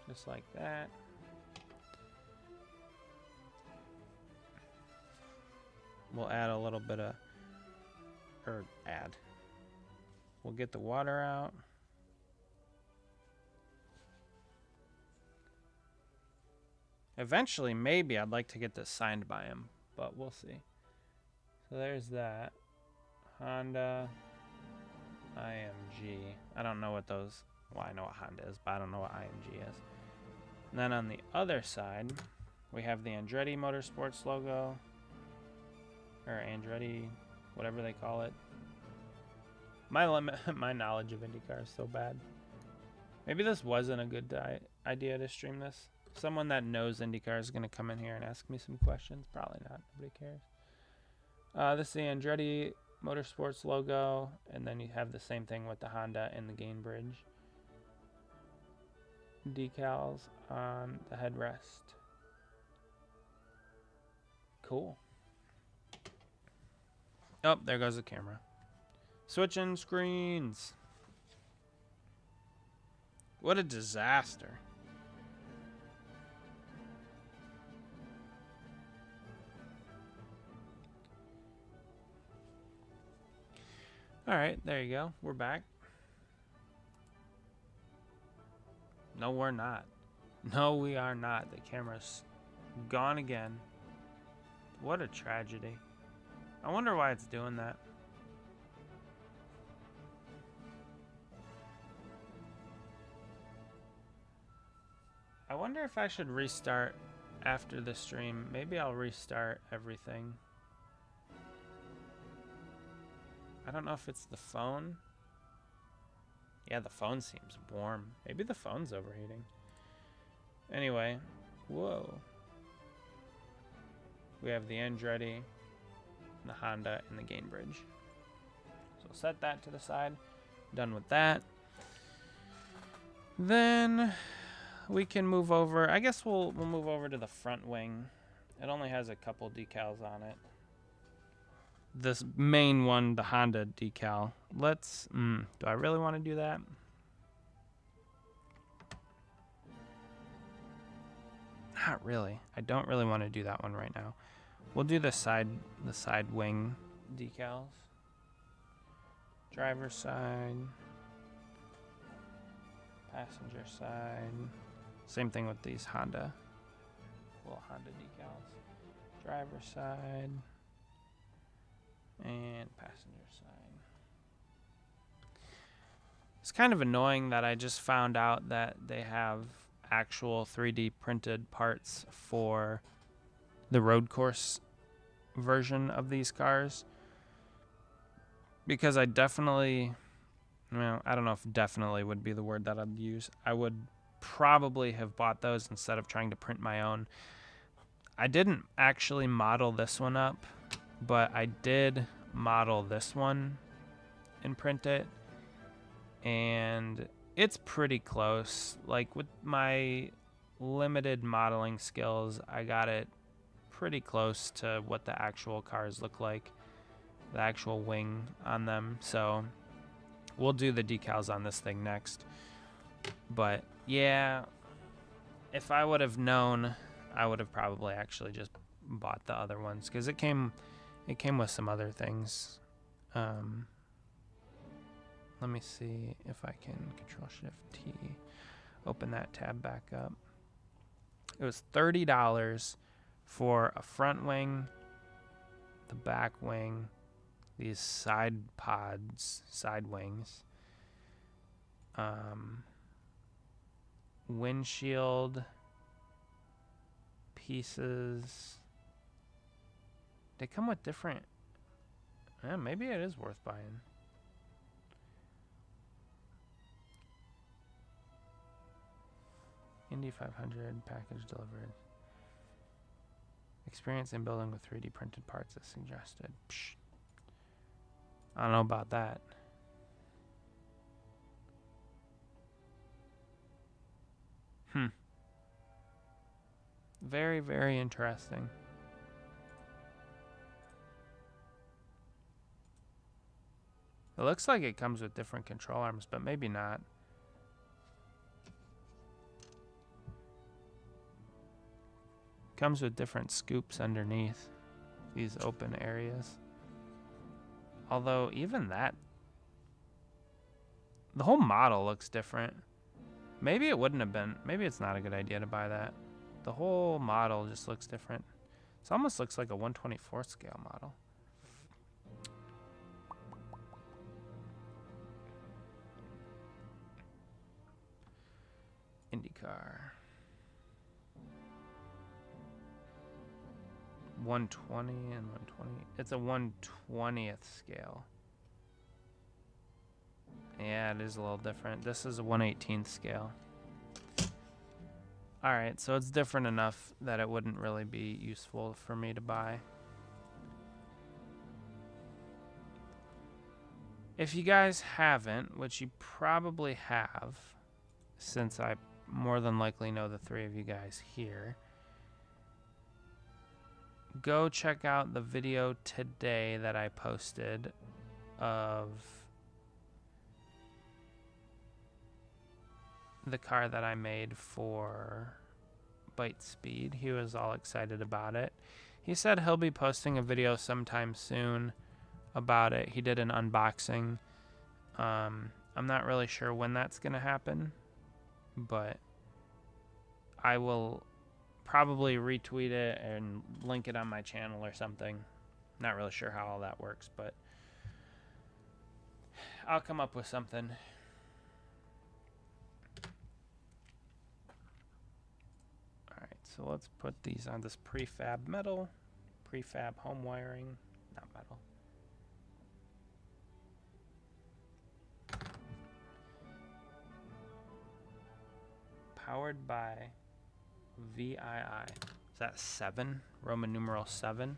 Just like that. We'll add a little bit of, we'll get the water out. Eventually, maybe I'd like to get this signed by him, but we'll see. So there's that. Honda, IMG. I don't know what those, well, I know what Honda is, but I don't know what IMG is. And then on the other side, we have the Andretti Motorsports logo, or Andretti, whatever they call it. My knowledge of INDYCAR is so bad. Maybe this wasn't a good idea to stream this. Someone that knows INDYCAR is going to come in here and ask me some questions. Probably not. Nobody cares. This is the Andretti Motorsports logo, and then you have the same thing with the Honda and the gain bridge. Decals on the headrest. Cool. Oh, there goes the camera. Switching screens. What a disaster. All right, there you go. We're back. No, we're not. No, we are not. The camera's gone again. What a tragedy. I wonder why it's doing that. I wonder if I should restart after the stream. Maybe I'll restart everything. I don't know if it's the phone. Yeah, the phone seems warm. Maybe the phone's overheating. Anyway, whoa. We have the Andretti, the Honda, and the gain bridge. So set that to the side. Done with that. Then we can move over. I guess we'll move over to the front wing. It only has a couple decals on it. This main one, the Honda decal. Let's, do I really want to do that? Not really. I don't really want to do that one right now. We'll do the side wing decals. Driver's side. Passenger side. Same thing with these Honda. Little Honda decals. Driver's side. And passenger side. It's kind of annoying that I just found out that they have actual 3D printed parts for the road course version of these cars. Because I definitely, well, I don't know if definitely would be the word that I'd use. I would probably have bought those instead of trying to print my own. I didn't actually model this one up, but I did model this one and print it, and it's pretty close. Like, with my limited modeling skills, I got it pretty close to what the actual cars look like, the actual wing on them. So we'll do the decals on this thing next. But yeah, if I would have known, I would have probably actually just bought the other ones, because it came with some other things. Let me see if I can Control-Shift-T, open that tab back up. It was $30 for a front wing, the back wing, these side pods, side wings, windshield pieces. They come with different, maybe it is worth buying. Indy 500 package delivered. Experience in building with 3D printed parts as suggested. Psh. I don't know about that. Very, very interesting. It looks like it comes with different control arms, but maybe not. Comes with different scoops underneath these open areas. Although even that, the whole model looks different. Maybe it wouldn't have been, maybe it's not a good idea to buy that. The whole model just looks different. It almost looks like a 1/24 scale model. INDYCAR. 120 and 120. It's a 1/20th scale. Yeah, it is a little different. This is a 1/18th scale. Alright, so it's different enough that it wouldn't really be useful for me to buy. If you guys haven't, which you probably have, since I more than likely know the three of you guys here, go check out the video today that I posted of the car that I made for Bite Speed. He was all excited about it. He said he'll be posting a video sometime soon about it. He did an unboxing. I'm not really sure when that's going to happen, but I will probably retweet it and link it on my channel or something. Not really sure how all that works, but I'll come up with something. Alright, so let's put these on this prefab metal, prefab home wiring, not metal. Powered by VII. Is that 7? Roman numeral 7.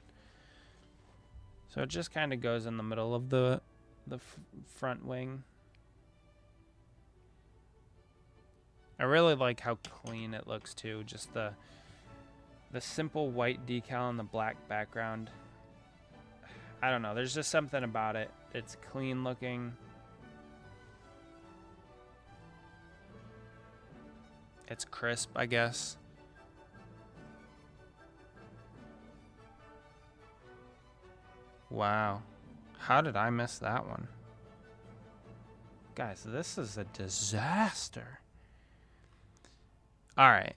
So it just kind of goes in the middle of the front wing. I really like how clean it looks too. Just the simple white decal on the black background. I don't know. There's just something about it. It's clean looking. It's crisp, I guess. Wow. How did I miss that one? Guys, this is a disaster. All right.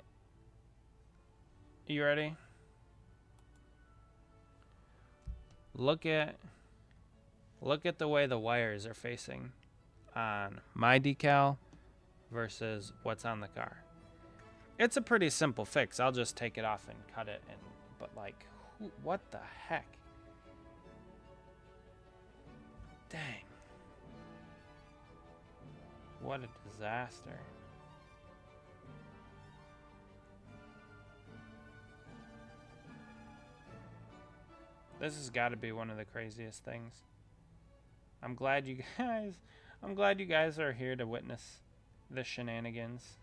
You ready? Look at the way the wires are facing on my decal versus what's on the car. It's a pretty simple fix. I'll just take it off and cut it, but like, what the heck? Dang. What a disaster. This has got to be one of the craziest things. I'm glad you guys are here to witness the shenanigans.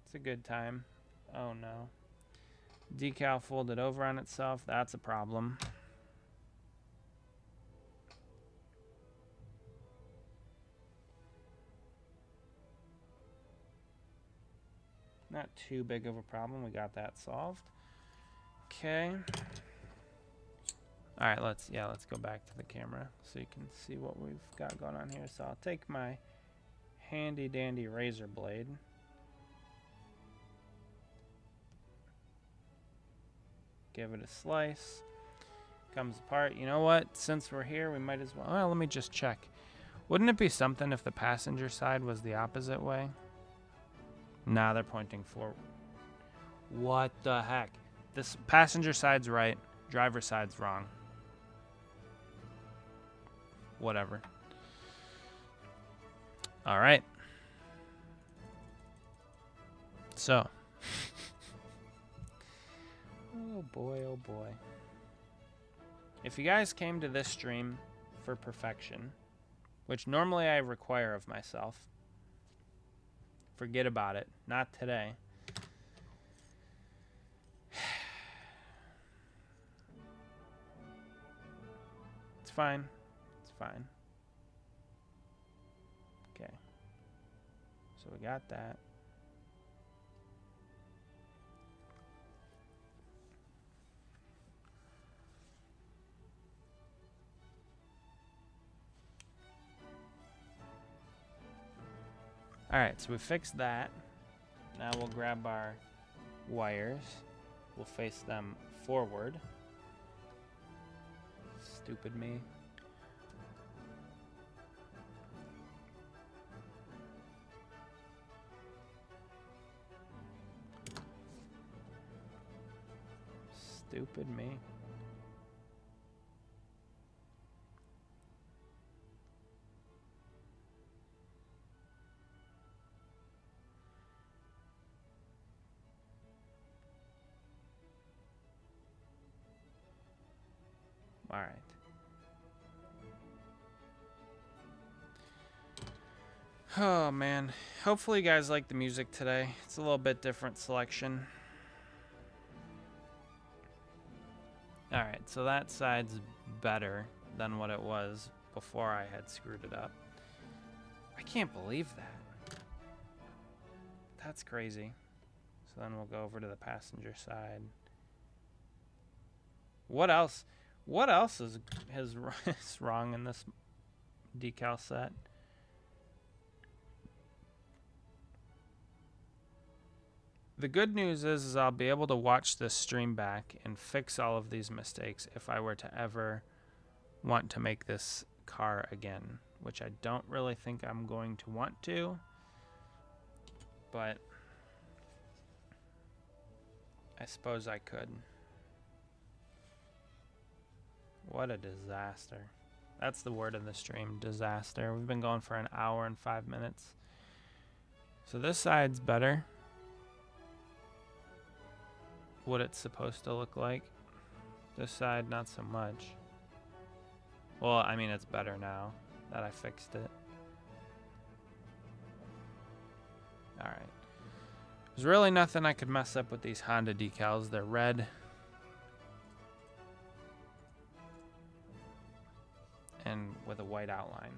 It's a good time. Oh no. Decal folded over on itself. That's a problem. Not too big of a problem. We got that solved. Okay. All right, let's go back to the camera so you can see what we've got going on here. So I'll take my handy dandy razor blade. Give it a slice. Comes apart. You know what? Since we're here, we might as well. Well, let me just check. Wouldn't it be something if the passenger side was the opposite way? Nah, they're pointing forward. What the heck? This passenger side's right, driver side's wrong. Whatever. All right. So. Oh boy, oh boy. If you guys came to this stream for perfection, which normally I require of myself, forget about it. Not today. It's fine. It's fine. Okay. So we got that. Alright, so we fixed that. Now we'll grab our wires. We'll face them forward. Stupid me. Stupid me. All right. Oh man, hopefully you guys like the music today. It's a little bit different selection. All right, so that side's better than what it was before I had screwed it up. I can't believe that. That's crazy. So then we'll go over to the passenger side. What else? What else is wrong in this decal set? The good news is I'll be able to watch this stream back and fix all of these mistakes if I were to ever want to make this car again, which I don't really think I'm going to want to, but I suppose I could. What a disaster. That's the word of the stream, disaster. We've been going for an hour and 5 minutes. So this side's better. What it's supposed to look like. This side, not so much. Well, I mean, it's better now that I fixed it. Alright. There's really nothing I could mess up with these Honda decals. They're red. And with a white outline.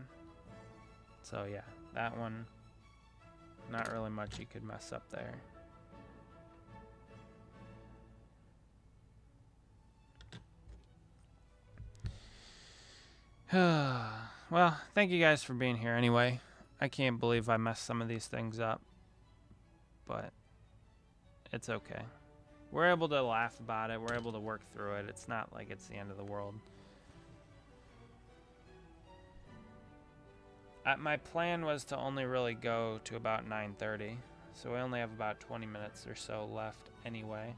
So yeah, that one, not really much you could mess up there. Well, thank you guys for being here anyway. I can't believe I messed some of these things up, but it's okay. We're able to laugh about it. We're able to work through it. It's not like it's the end of the world. My plan was to only really go to about 9:30, so we only have about 20 minutes or so left anyway.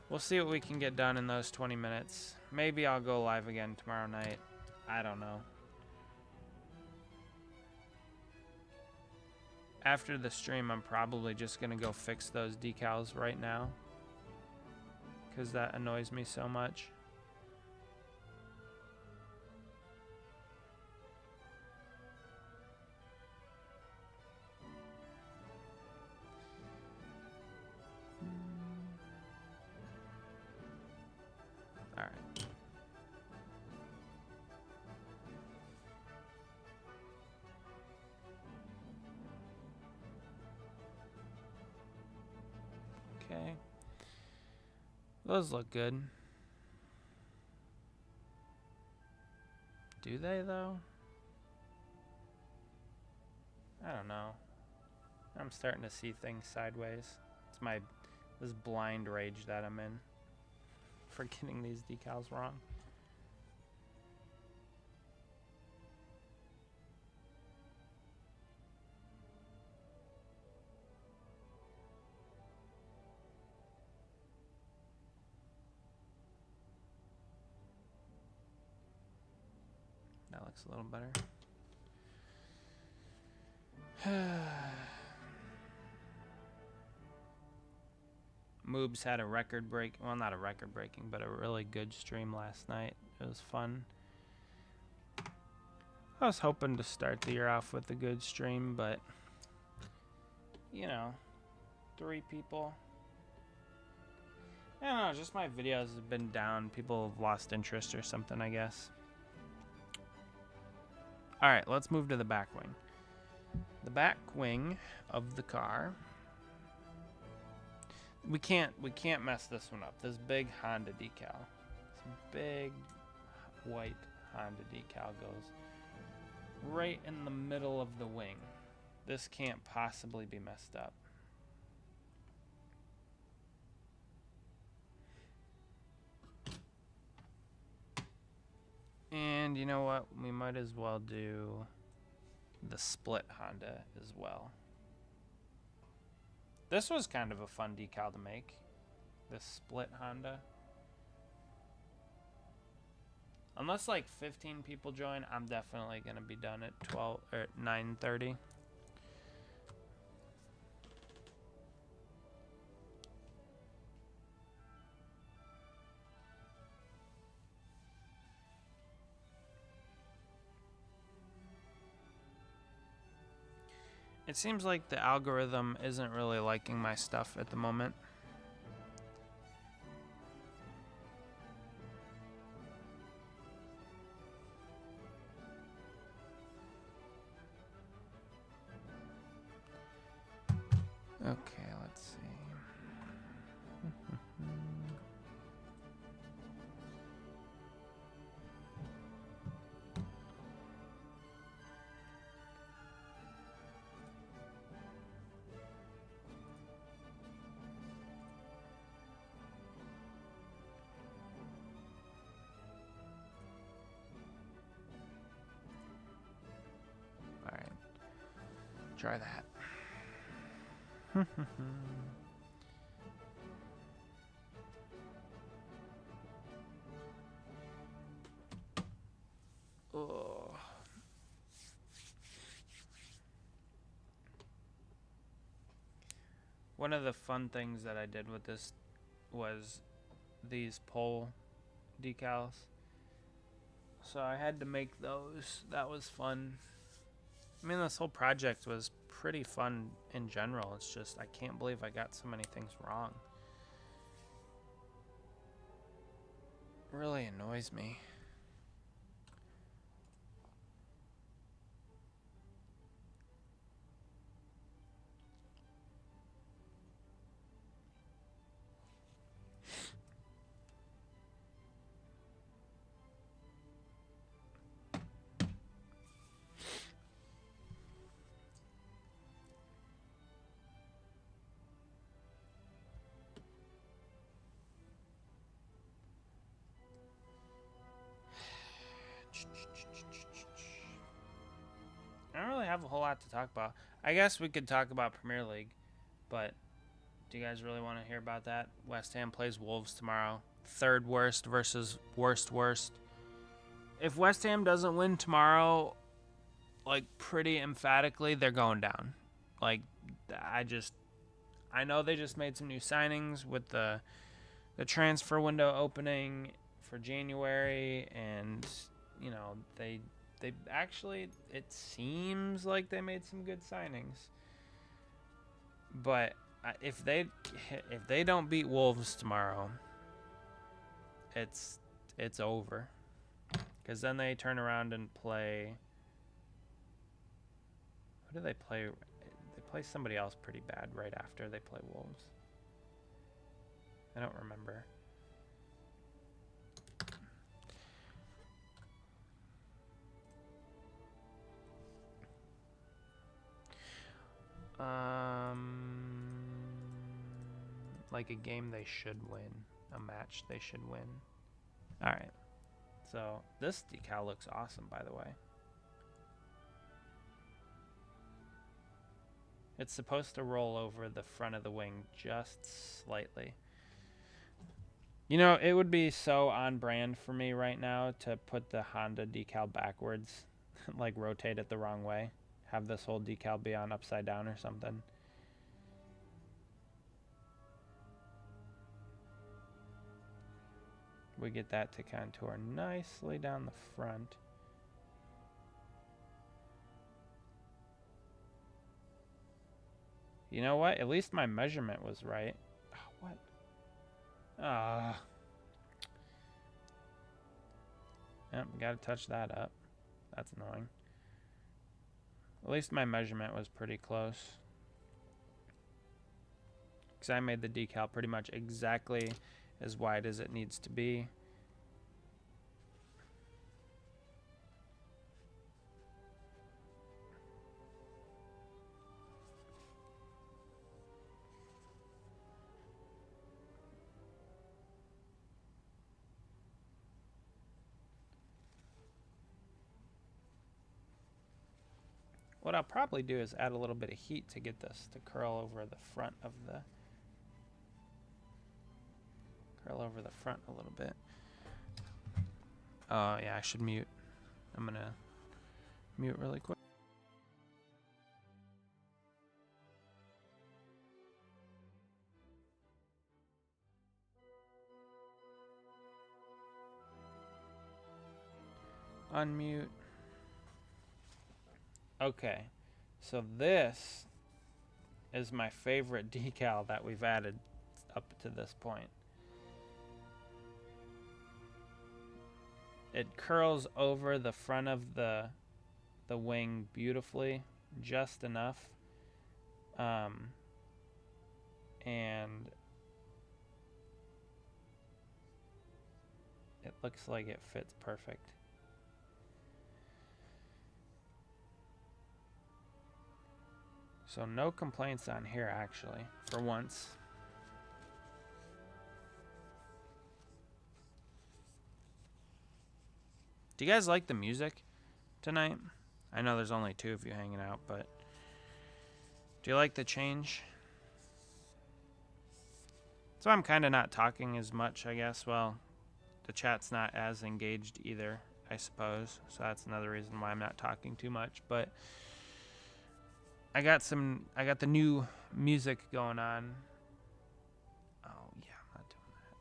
We'll see what we can get done in those 20 minutes. Maybe I'll go live again tomorrow night. I don't know. After the stream, I'm probably just going to go fix those decals right now, because that annoys me so much. Okay. Those look good. Do they, though? I don't know. I'm starting to see things sideways. It's this blind rage that I'm in for getting these decals wrong. That looks a little better. Moobs had a record break, well, not a record breaking, but a really good stream last night. It was fun. I was hoping to start the year off with a good stream, but you know, 3 people. I don't know, just my videos have been down. People have lost interest or something, I guess. All right, let's move to the back wing. The back wing of the car. We can't mess this one up. This big Honda decal. This big white Honda decal goes right in the middle of the wing. This can't possibly be messed up. And you know what? We might as well do the split Honda as well. This was kind of a fun decal to make. This split Honda. Unless like 15 people join, I'm definitely gonna be done at 12 or 9:30. It seems like the algorithm isn't really liking my stuff at the moment. Okay, let's see. All right, try that. Oh. One of the fun things that I did with this was these pole decals. So I had to make those. That was fun. I mean, this whole project was pretty fun in general. It's just I can't believe I got so many things wrong. It really annoys me. I don't really have a whole lot to talk about. I guess we could talk about Premier League, but do you guys really want to hear about that? West Ham plays Wolves tomorrow. Third worst versus worst. If West Ham doesn't win tomorrow, like pretty emphatically, they're going down. Like I know they just made some new signings with the transfer window opening for January, and you know they actually, it seems like they made some good signings. But if they don't beat Wolves tomorrow, it's over. Because then they turn around and play. Who do they play? They play somebody else pretty bad right after they play Wolves. I don't remember. Like a game they should win. A match they should win. Alright. So, this decal looks awesome, by the way. It's supposed to roll over the front of the wing just slightly. You know, it would be so on brand for me right now to put the Honda decal backwards. Like, rotate it the wrong way. Have this whole decal be on upside down or something. We get that to contour nicely down the front. You know what? At least my measurement was right. Oh, what? Yep, gotta touch that up. That's annoying. At least my measurement was pretty close. Because I made the decal pretty much exactly as wide as it needs to be. What I'll probably do is add a little bit of heat to get this to curl over the front of the a little bit. Oh yeah, I should mute. I'm gonna mute really quick. Unmute. Okay, so this is my favorite decal that we've added up to this point. It curls over the front of the wing beautifully, just enough, and it looks like it fits perfect. So no complaints on here, actually, for once. Do you guys like the music tonight? I know there's only 2 of you hanging out, but do you like the change? So I'm kind of not talking as much, I guess. Well, the chat's not as engaged either, I suppose. So that's another reason why I'm not talking too much, but I got the new music going on. Oh yeah, I'm not doing that.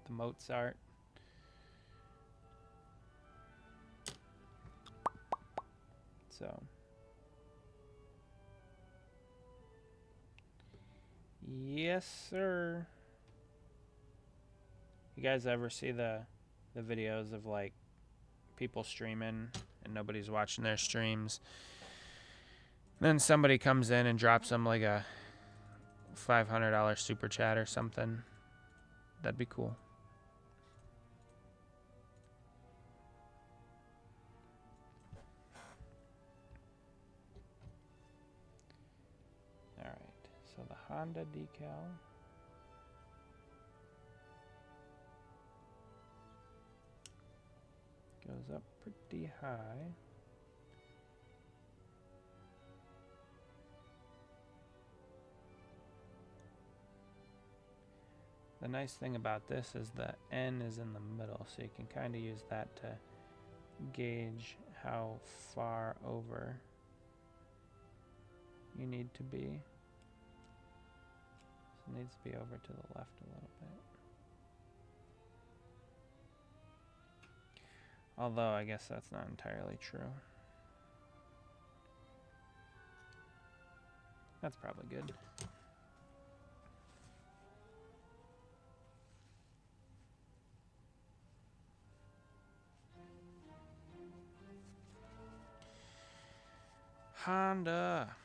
The Mozart. So yes, sir. You guys ever see the videos of like people streaming and nobody's watching their streams? Then somebody comes in and drops them like a $500 super chat or something. That'd be cool. All right, so the Honda decal. Goes up pretty high. The nice thing about this is the N is in the middle, so you can kind of use that to gauge how far over you need to be. So it needs to be over to the left a little bit. Although I guess that's not entirely true. That's probably good. Honda.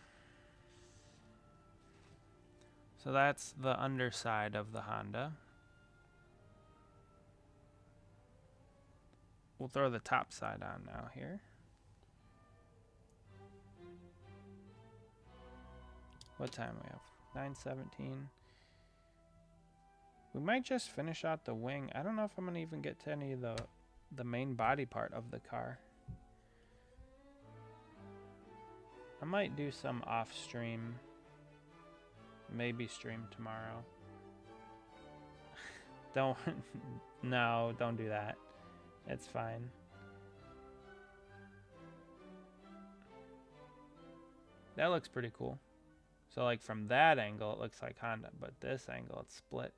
So that's the underside of the Honda. We'll throw the top side on now here. What time we have? 9:17. We might just finish out the wing. I don't know if I'm gonna even get to any of the main body part of the car. I might do some off stream. Maybe stream tomorrow. No, don't do that. It's fine. That looks pretty cool. So like from that angle, it looks like Honda, but this angle, it's split.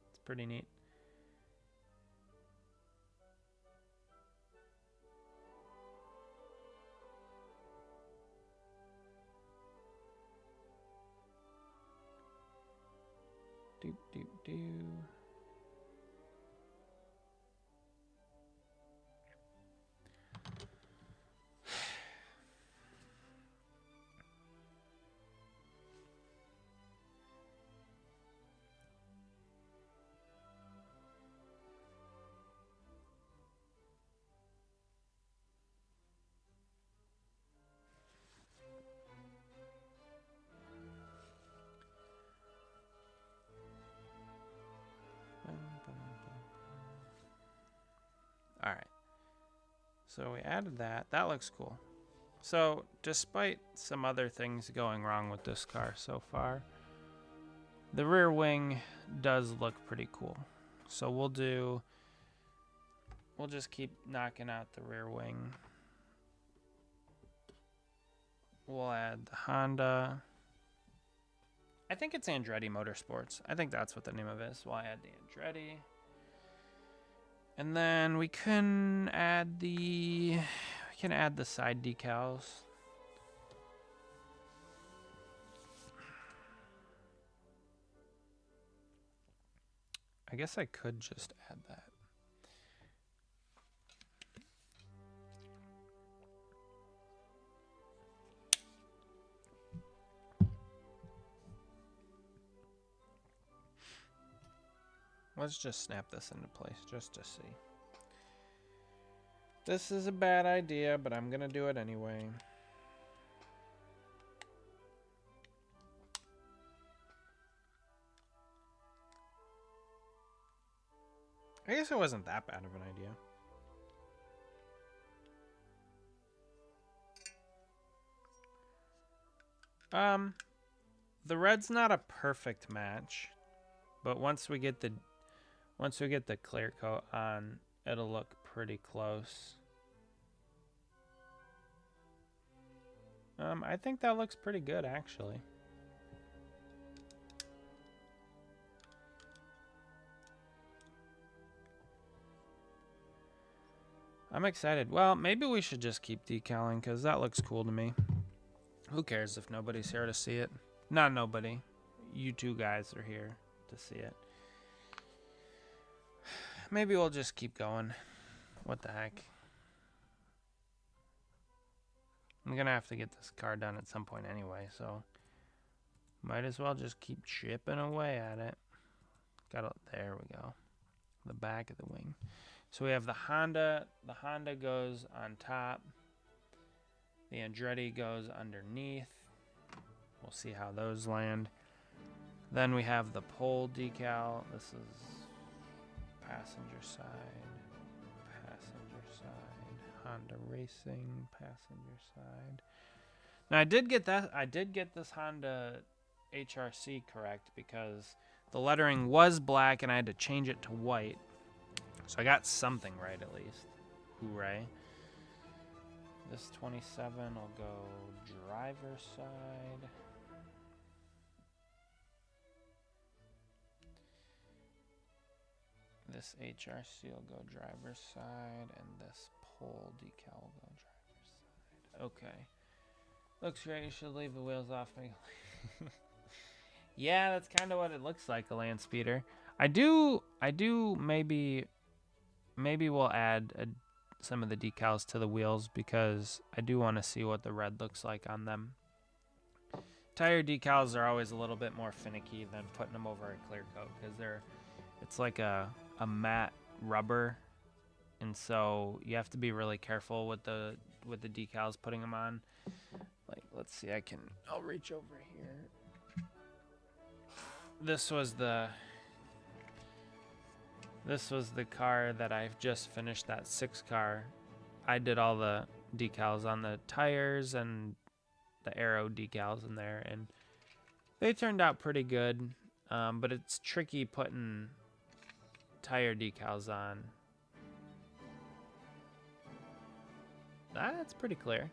It's pretty neat. Doop, doop, doo. So we added that. That looks cool. So despite some other things going wrong with this car so far, the rear wing does look pretty cool. So we'll just keep knocking out the rear wing. We'll add the Honda. I think it's Andretti Motorsports. I think that's what the name of it is. We'll add the Andretti. And then we can add the side decals. I guess I could just add that. Let's just snap this into place just to see. This is a bad idea, but I'm gonna do it anyway. I guess it wasn't that bad of an idea. The red's not a perfect match, but once we get the clear coat on, it'll look pretty close. I think that looks pretty good, actually. I'm excited. Well, maybe we should just keep decaling because that looks cool to me. Who cares if nobody's here to see it? Not nobody. You two guys are here to see it. Maybe we'll just keep going. What the heck? I'm gonna have to get this car done at some point anyway, so might as well just keep chipping away at it. There we go. The back of the wing. So we have the Honda. The Honda goes on top. The Andretti goes underneath. We'll see how those land. Then we have the pole decal. This is passenger side. Honda Racing, passenger side. Now I did get this Honda HRC correct because the lettering was black and I had to change it to white. So I got something right at least. Hooray. This 27 will go driver's side. This HRC will go driver's side, and this pole decal will go driver's side. Okay. Looks great. You should leave the wheels off. Yeah, that's kind of what it looks like, a land speeder. I do maybe we'll add some of the decals to the wheels because I do want to see what the red looks like on them. Tire decals are always a little bit more finicky than putting them over a clear coat because it's like a matte rubber, and so you have to be really careful with the decals putting them on. Like, let's see, I'll reach over here. This was the car that I've just finished, that 6 car. I did all the decals on the tires and the aero decals in there, and they turned out pretty good. But it's tricky putting tire decals on. That's pretty clear.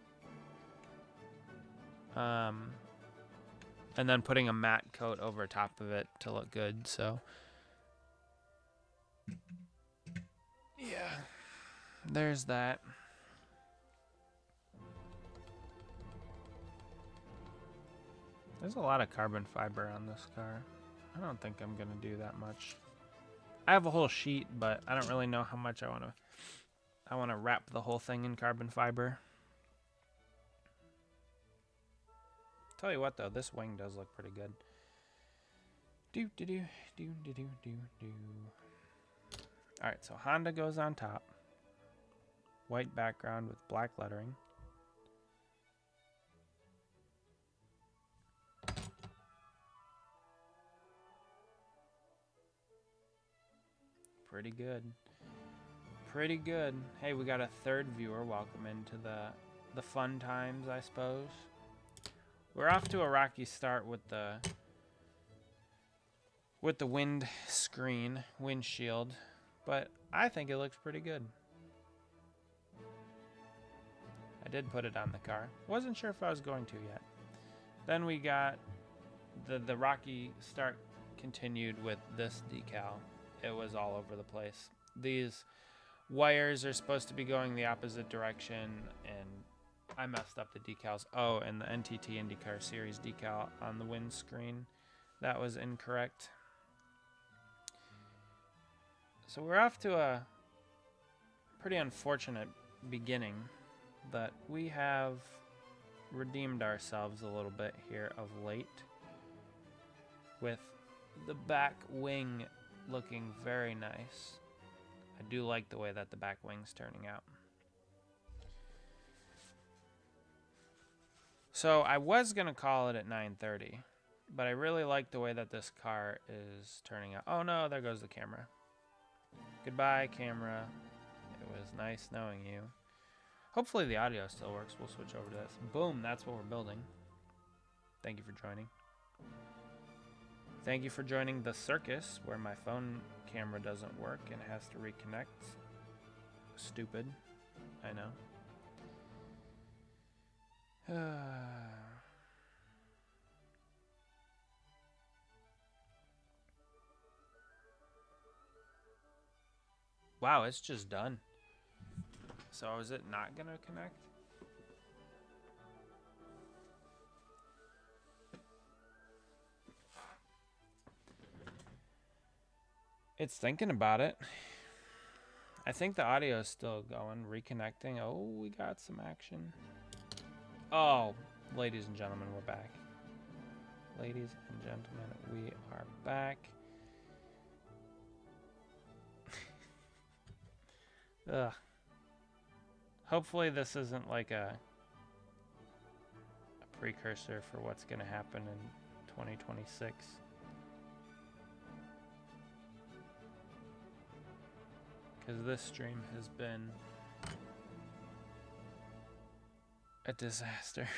And then putting a matte coat over top of it to look good. So yeah, there's that. There's a lot of carbon fiber on this car. I don't think I'm gonna do that much. I have a whole sheet, but I don't really know how much I want to wrap the whole thing in carbon fiber. Tell you what though, this wing does look pretty good. Alright, so Honda goes on top. White background with black lettering. Pretty good. pretty good. Hey, we got a third viewer. Welcome into the fun times, I suppose. We're off to a rocky start with the windshield, but I think it looks pretty good. I did put it on the car. Wasn't sure if I was going to yet. Then we got the rocky start continued with this decal. It was all over the place. These wires are supposed to be going the opposite direction, and I messed up the decals. Oh, and the NTT INDYCAR Series decal on the windscreen, that was incorrect. So we're off to a pretty unfortunate beginning, but we have redeemed ourselves a little bit here of late with the back wing looking very nice. I do like the way that the back wing's turning out. So I was gonna call it at 9:30, but I really like the way that this car is turning out. Oh no, there goes the camera. Goodbye, camera. It was nice knowing you. Hopefully the audio still works. We'll switch over to this. Boom, that's what we're building. Thank you for joining. Thank you for joining the circus, where my phone camera doesn't work and has to reconnect. Stupid. I know. Wow, it's just done. So is it not gonna connect? It's thinking about it. I think the audio is still going, reconnecting. Oh, we got some action. Oh, ladies and gentlemen, we're back. Ladies and gentlemen, we are back. Ugh. Hopefully this isn't like a precursor for what's going to happen in 2026. Because this stream has been a disaster.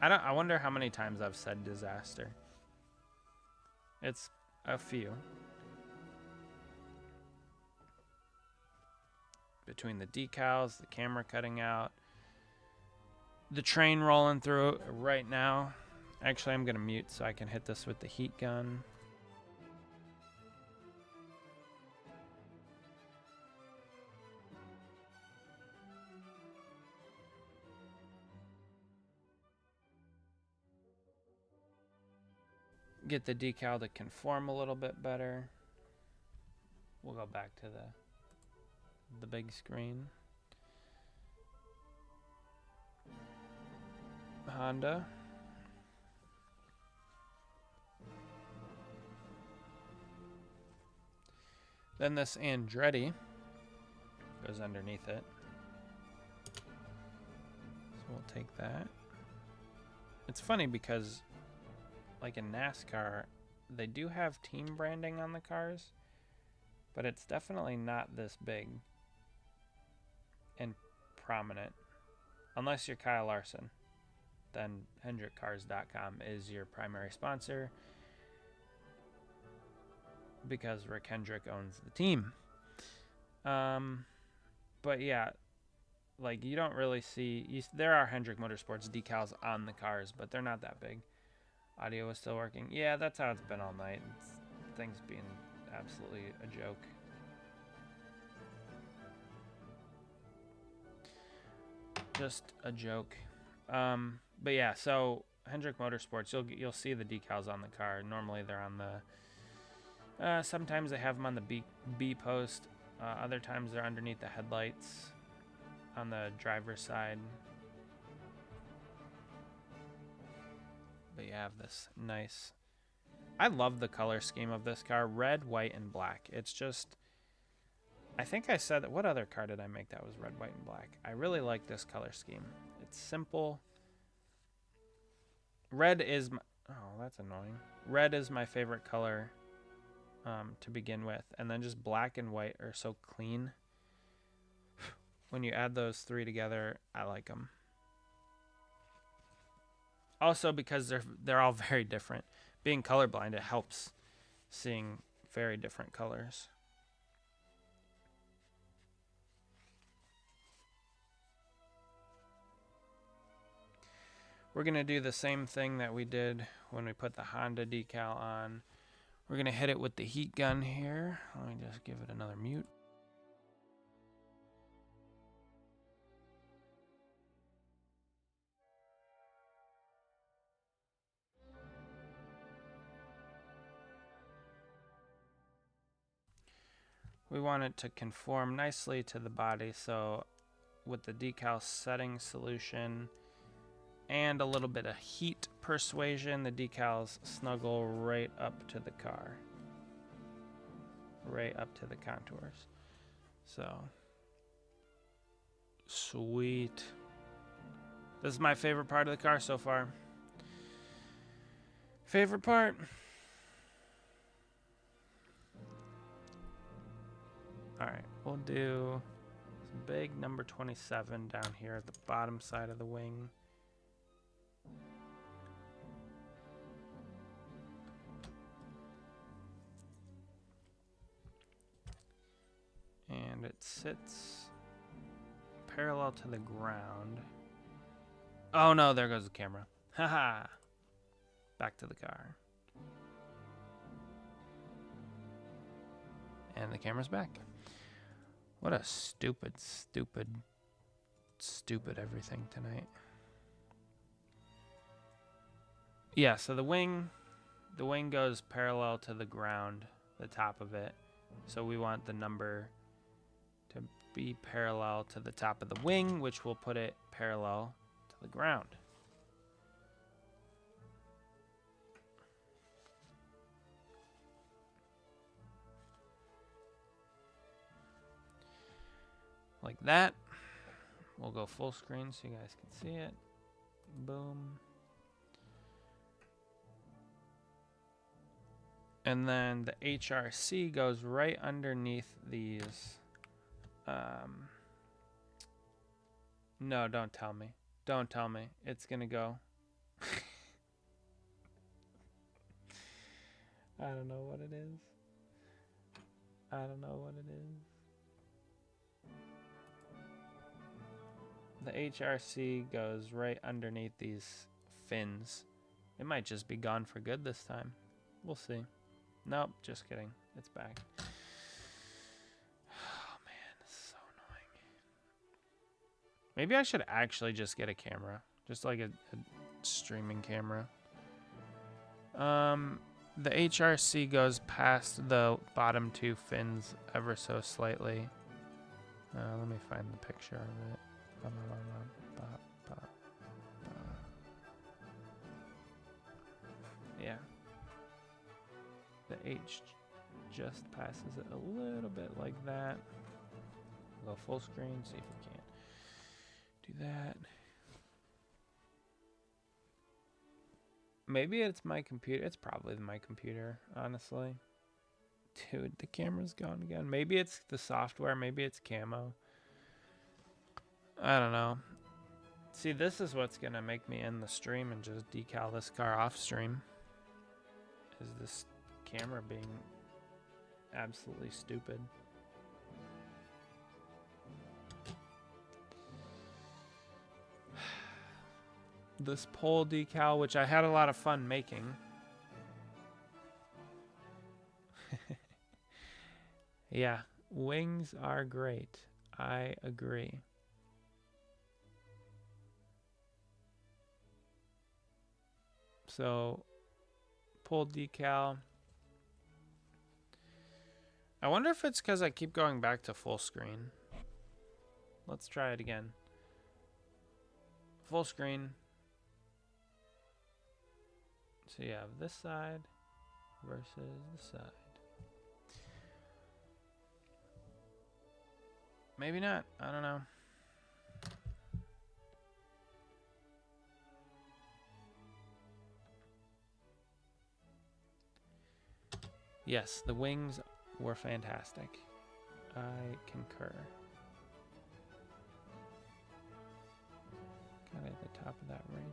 I wonder how many times I've said disaster. It's a few. Between the decals, the camera cutting out, the train rolling through right now. Actually, I'm going to mute so I can hit this with the heat gun. Get the decal to conform a little bit better. We'll go back to the big screen. Honda. Then this Andretti goes underneath it. So we'll take that. It's funny because like in NASCAR, they do have team branding on the cars, but it's definitely not this big and prominent. Unless you're Kyle Larson, then HendrickCars.com is your primary sponsor because Rick Hendrick owns the team. But yeah, like you don't really see, there are Hendrick Motorsports decals on the cars, but they're not that big. Audio is still working. Yeah, that's how it's been all night. Things being absolutely a joke. Just a joke. But yeah, so Hendrick Motorsports, you'll see the decals on the car. Normally they're on the sometimes they have them on the B post. Other times they're underneath the headlights on the driver's side. But you have this nice, I love the color scheme of this car. Red, white, and black. It's just, I think I said that, what other car did I make that was red, white, and black? I really like this color scheme. It's simple. Red is my, oh, that's annoying. Red is my favorite color to begin with. And then just black and white are so clean. when you add those three together, I like them. Also, because they're all very different. Being colorblind, it helps seeing very different colors. We're going to do the same thing that we did when we put the Honda decal on. We're going to hit it with the heat gun here. Let me just give it another mute. We want it to conform nicely to the body, so with the decal setting solution and a little bit of heat persuasion, the decals snuggle right up to the car. Right up to the contours. So, sweet. This is my favorite part of the car so far. Favorite part? Alright, we'll do some big number 27 down here at the bottom side of the wing. And it sits parallel to the ground. Oh no, there goes the camera. Haha. Back to the car. And the camera's back. What a stupid everything tonight. Yeah, so the wing goes parallel to the ground, the top of it. So we want the number to be parallel to the top of the wing, which will put it parallel to the ground. Like that. We'll go full screen so you guys can see it. Boom. And then the HRC goes right underneath these. No, don't tell me. Don't tell me. It's gonna go. I don't know what it is. I don't know what it is. The HRC goes right underneath these fins. It might just be gone for good this time. We'll see. Nope, just kidding. It's back. Oh man, this is so annoying. Maybe I should actually just get a camera. Just like a streaming camera. The HRC goes past the bottom two fins ever so slightly. Let me find the picture of it. Yeah. The H just passes it a little bit like that. Go full screen, see if we can do that. Maybe it's my computer. It's probably my computer, honestly. Dude, the camera's gone again. Maybe it's the software. Maybe it's camo. I don't know. See, this is what's going to make me end the stream and just decal this car off stream. Is this camera being absolutely stupid. This pole decal, which I had a lot of fun making. Yeah, wings are great. I agree. So, pole decal. I wonder if it's because I keep going back to full screen. Let's try it again. Full screen. So you have this side versus this side. Maybe not. I don't know. Yes, the wings were fantastic. I concur. top of that radius.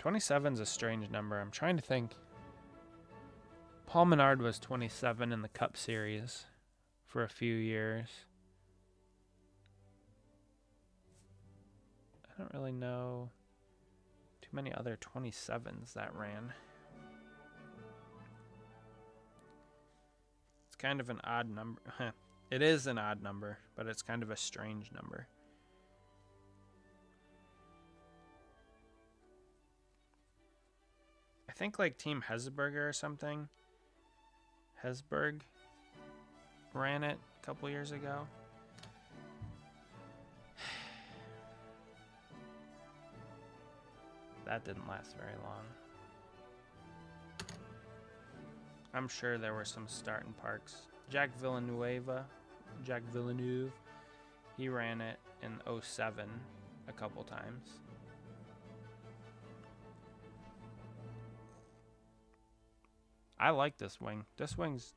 $27's a strange number. I'm trying to think. Paul Menard was 27 in the Cup Series for a few years. I don't really know too many other 27s that ran. It's kind of an odd number. It is an odd number, but it's kind of a strange number. I think like Team Hesburger or something. Hesburg ran it a couple years ago. That didn't last very long. I'm sure there were some starting parks. Jack Villeneuve, he ran it in 07 a couple times. I like this wing. This wing's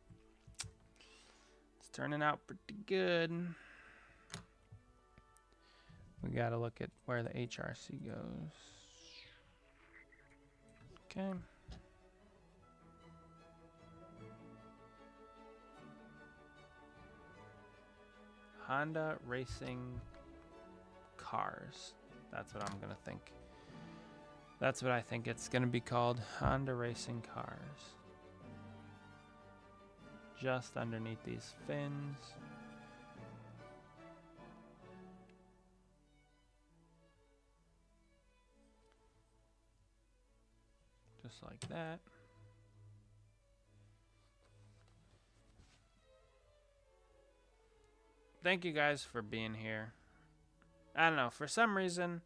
it's turning out pretty good. We gotta look at where the HRC goes. Okay. Honda Racing Cars. That's what I'm gonna think. That's what I think it's gonna be called. Honda Racing Cars. Just underneath these fins. Just like that. Thank you guys for being here. I don't know, for some reason,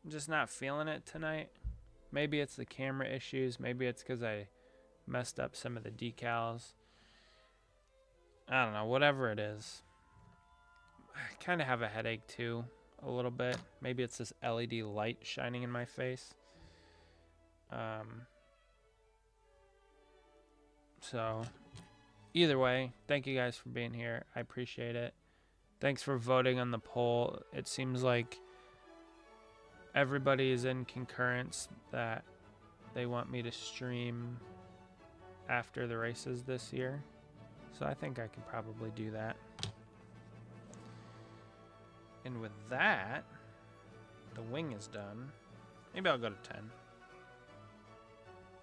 I'm just not feeling it tonight. Maybe it's the camera issues. Maybe it's because I messed up some of the decals. I don't know, whatever it is. I kind of have a headache too, a little bit. Maybe it's this LED light shining in my face. So, either way, thank you guys for being here. I appreciate it. Thanks for voting on the poll. It seems like everybody is in concurrence that they want me to stream after the races this year. So I think I can probably do that. And with that, the wing is done. Maybe I'll go to 10.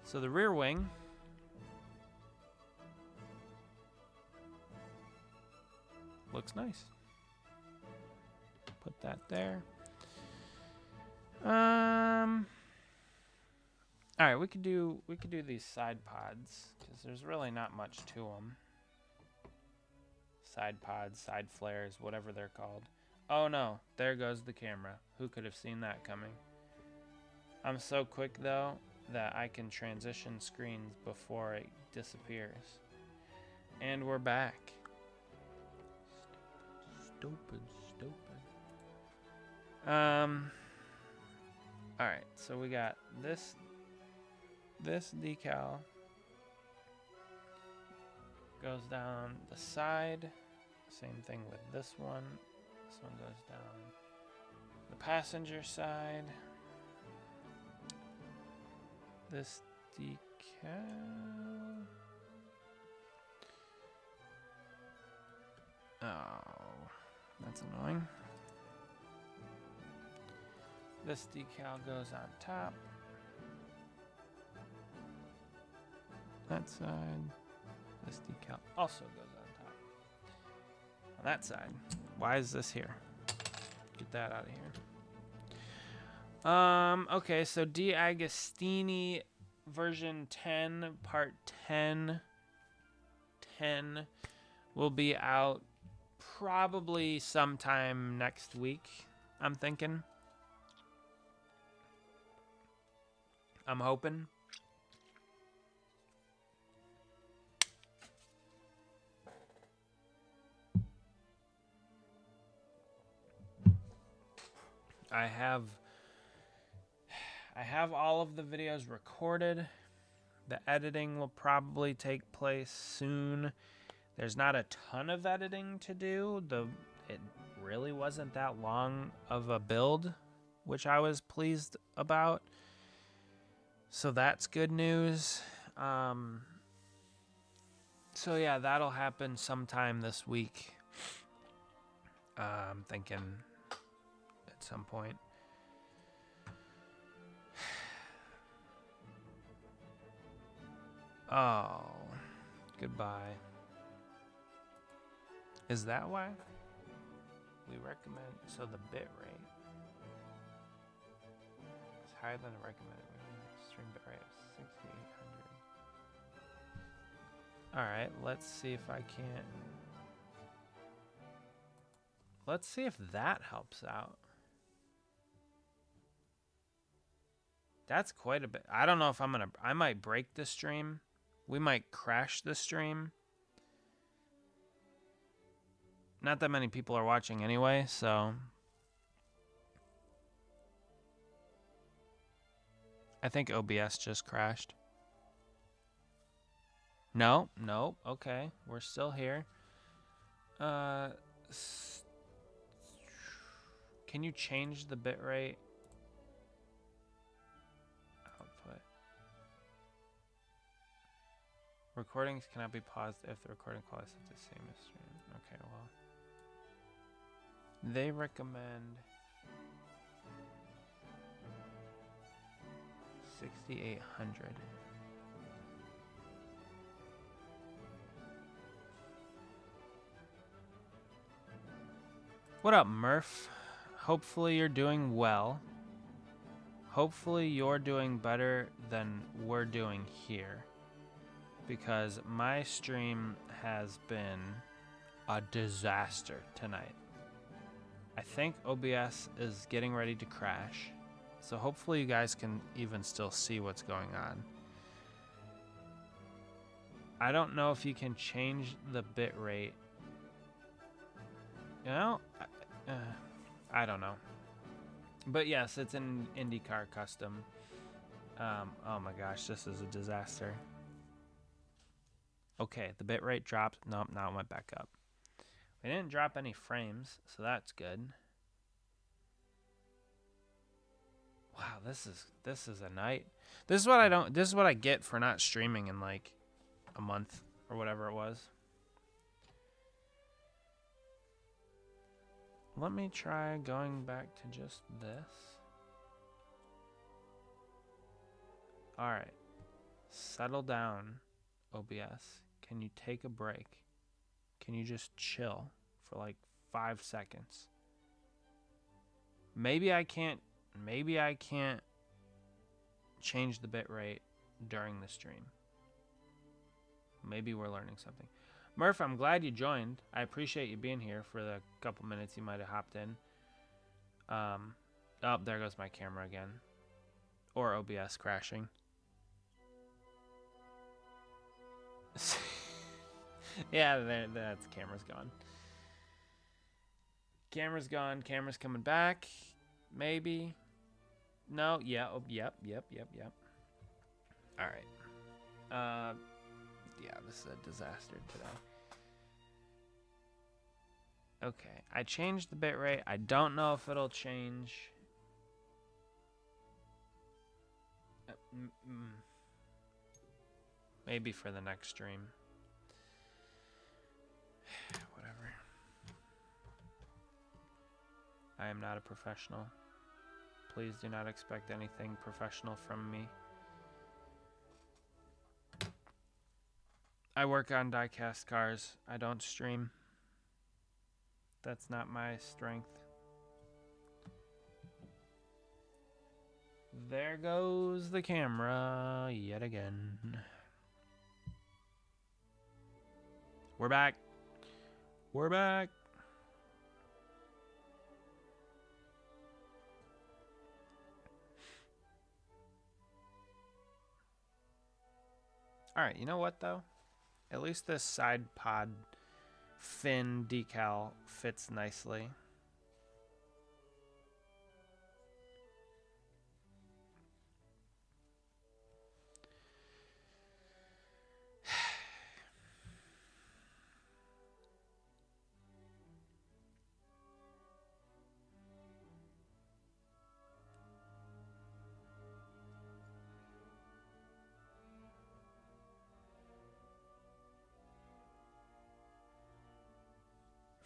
So the rear wing looks nice. Put that there. All right, we could do these side pods because there's really not much to them. Side pods, side flares, whatever they're called. Oh no, there goes the camera. Who could have seen that coming? I'm so quick though that I can transition screens before it disappears. And we're back. Stupid. Alright, so we got this decal goes down the side. Same thing with this one. This one goes down the passenger side. This decal. Oh, that's annoying. This decal goes on top. That side. This decal also goes on top. On that side. Why is this here? Get that out of here. Okay, so D'Agostini version 10, part 10 will be out probably sometime next week, I'm thinking. I'm hoping. I have all of the videos recorded. The editing will probably take place soon. There's not a ton of editing to do. It really wasn't that long of a build, which I was pleased about. So that's good news. So yeah, that'll happen sometime this week. I'm thinking at some point. Oh, goodbye. Is that why? We recommend, so the bit rate is higher than the recommended stream bit rate of 6,800. All right, let's see if I can't. Let's see if that helps out. That's quite a bit. I don't know if I might break the stream. We might crash the stream. Not that many people are watching anyway, so. I think OBS just crashed. No, okay. We're still here. Can you change the bitrate? Output. Recordings cannot be paused if the recording quality is the same as stream. Okay, well. They recommend 6,800. What up, Murph? Hopefully you're doing well. Hopefully you're doing better than we're doing here. Because my stream has been a disaster tonight. I think OBS is getting ready to crash. So hopefully you guys can even still see what's going on. I don't know if you can change the bit rate. You know, I don't know. But yes, it's an INDYCAR custom. Oh my gosh, this is a disaster. Okay, the bitrate dropped. Nope, now it went back up. We didn't drop any frames, so that's good. Wow, this is a night. This is what I get for not streaming in like a month or whatever it was. Let me try going back to just this. All right. Settle down, OBS. Can you take a break? Can you just chill for like 5 seconds? Maybe I can't change the bitrate during the stream. Maybe we're learning something. Murph, I'm glad you joined. I appreciate you being here for the couple minutes you might have hopped in. Oh, there goes my camera again. Or OBS crashing. Yeah, that's camera's gone. Camera's gone. Camera's coming back. Maybe. No. Yeah. Oh, yep. All right. Yeah, this is a disaster today. Okay, I changed the bitrate. I don't know if it'll change. Maybe for the next stream. Whatever. I am not a professional. Please do not expect anything professional from me. I work on diecast cars. I don't stream. That's not my strength. There goes the camera yet again. We're back. We're back. All right, you know what though? At least this side pod fin decal fits nicely.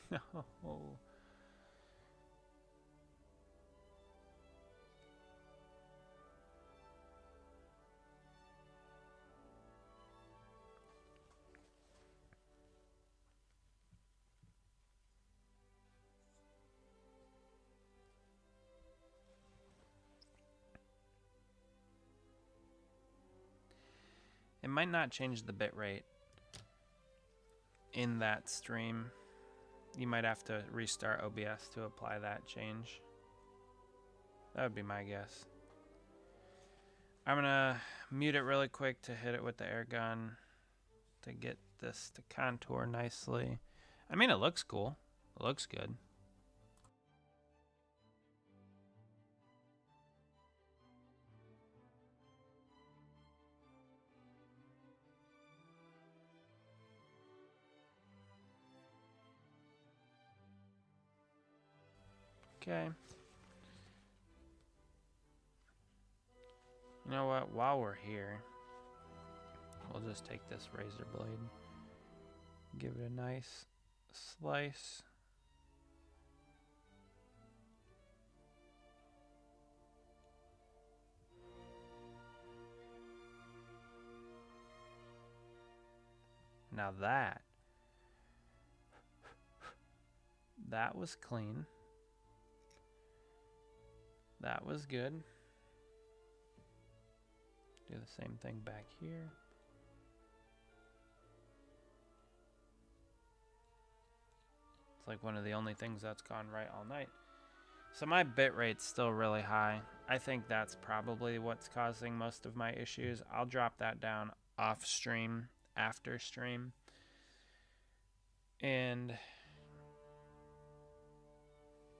No. It might not change the bitrate in that stream. You might have to restart OBS to apply that change. That would be my guess. I'm gonna mute it really quick to hit it with the air gun to get this to contour nicely. I mean, it looks cool. It looks good. Okay. You know what? While we're here, we'll just take this razor blade, give it a nice slice. Now that was clean. That was good. Do the same thing back here. It's like one of the only things that's gone right all night. So my bit rate's still really high. I think that's probably what's causing most of my issues. I'll drop that down off stream, after stream. And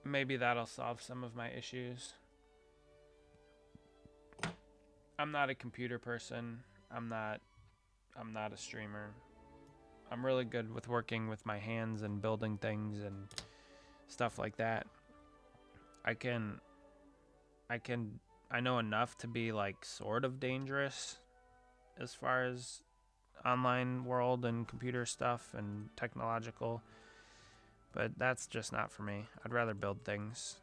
maybe that'll solve some of my issues. I'm not a computer person. I'm not a streamer. I'm really good with working with my hands and building things and stuff like that. I know enough to be like sort of dangerous as far as online world and computer stuff and technological, but that's just not for me. I'd rather build things.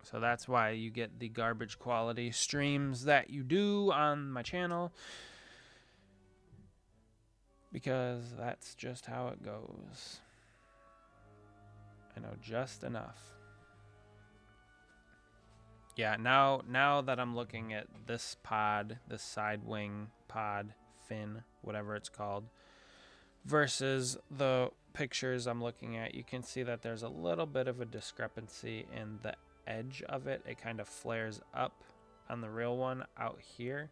So that's why you get the garbage quality streams that you do on my channel, because that's just how it goes. I know just enough. Yeah, now that I'm looking at this pod, this side wing pod, fin, whatever it's called, versus the pictures I'm looking at, you can see that there's a little bit of a discrepancy in the edge of it. It kind of flares up on the real one out here,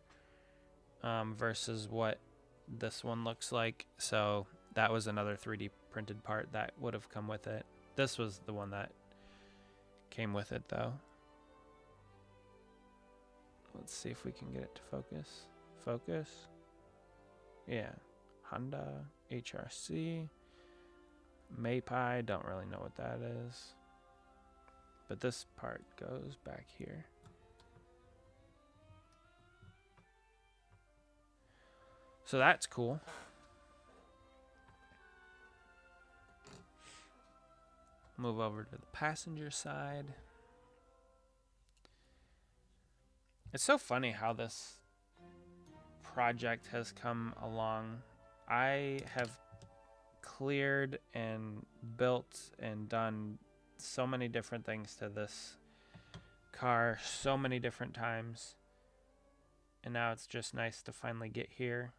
versus what this one looks like. So that was another 3D printed part that would have come with it. This was the one that came with it though. Let's see if we can get it to focus. Focus. Yeah. Honda, HRC, Maypie, don't really know what that is. But this part goes back here. So that's cool. Move over to the passenger side. It's so funny how this project has come along. I have cleared and built and done so many different things to this car so many different times, and now it's just nice to finally get here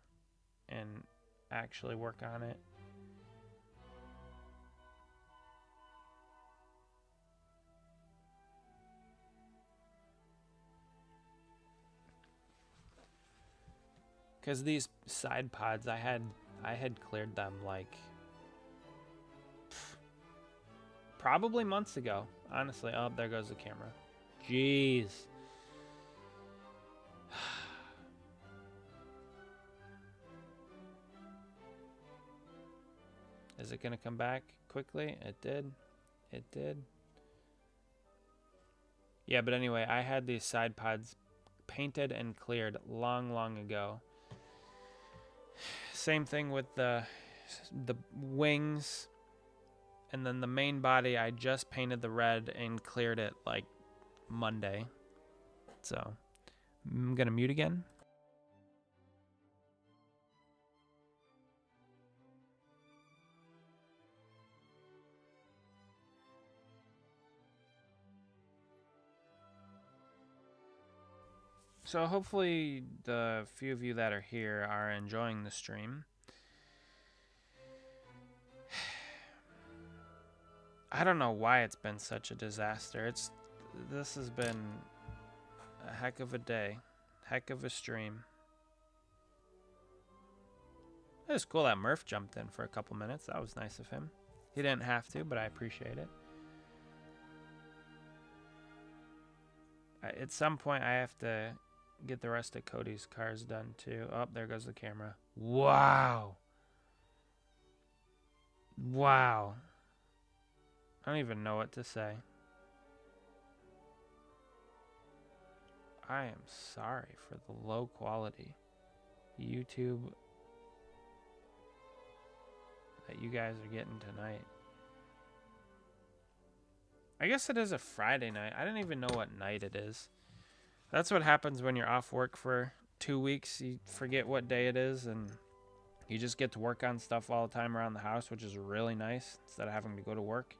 and actually work on it. Because these side pods, I had cleared them like probably months ago, honestly. Oh, there goes the camera. Jeez. Is it gonna come back quickly? It did. It did. Yeah, but anyway, I had these side pods painted and cleared long ago. Same thing with the wings. And then the main body, I just painted the red and cleared it like Monday. So I'm going to mute again. So hopefully the few of you that are here are enjoying the stream. I don't know why it's been such a disaster. This has been a heck of a day, heck of a stream. It was cool that Murph jumped in for a couple minutes. That was nice of him. He didn't have to, but I appreciate it. At some point, I have to get the rest of Cody's cars done too. Oh, there goes the camera. Wow. Wow. I don't even know what to say. I am sorry for the low quality YouTube that you guys are getting tonight. I guess it is a Friday night. I didn't even know what night it is. That's what happens when you're off work for 2 weeks. You forget what day it is, and you just get to work on stuff all the time around the house, which is really nice instead of having to go to work.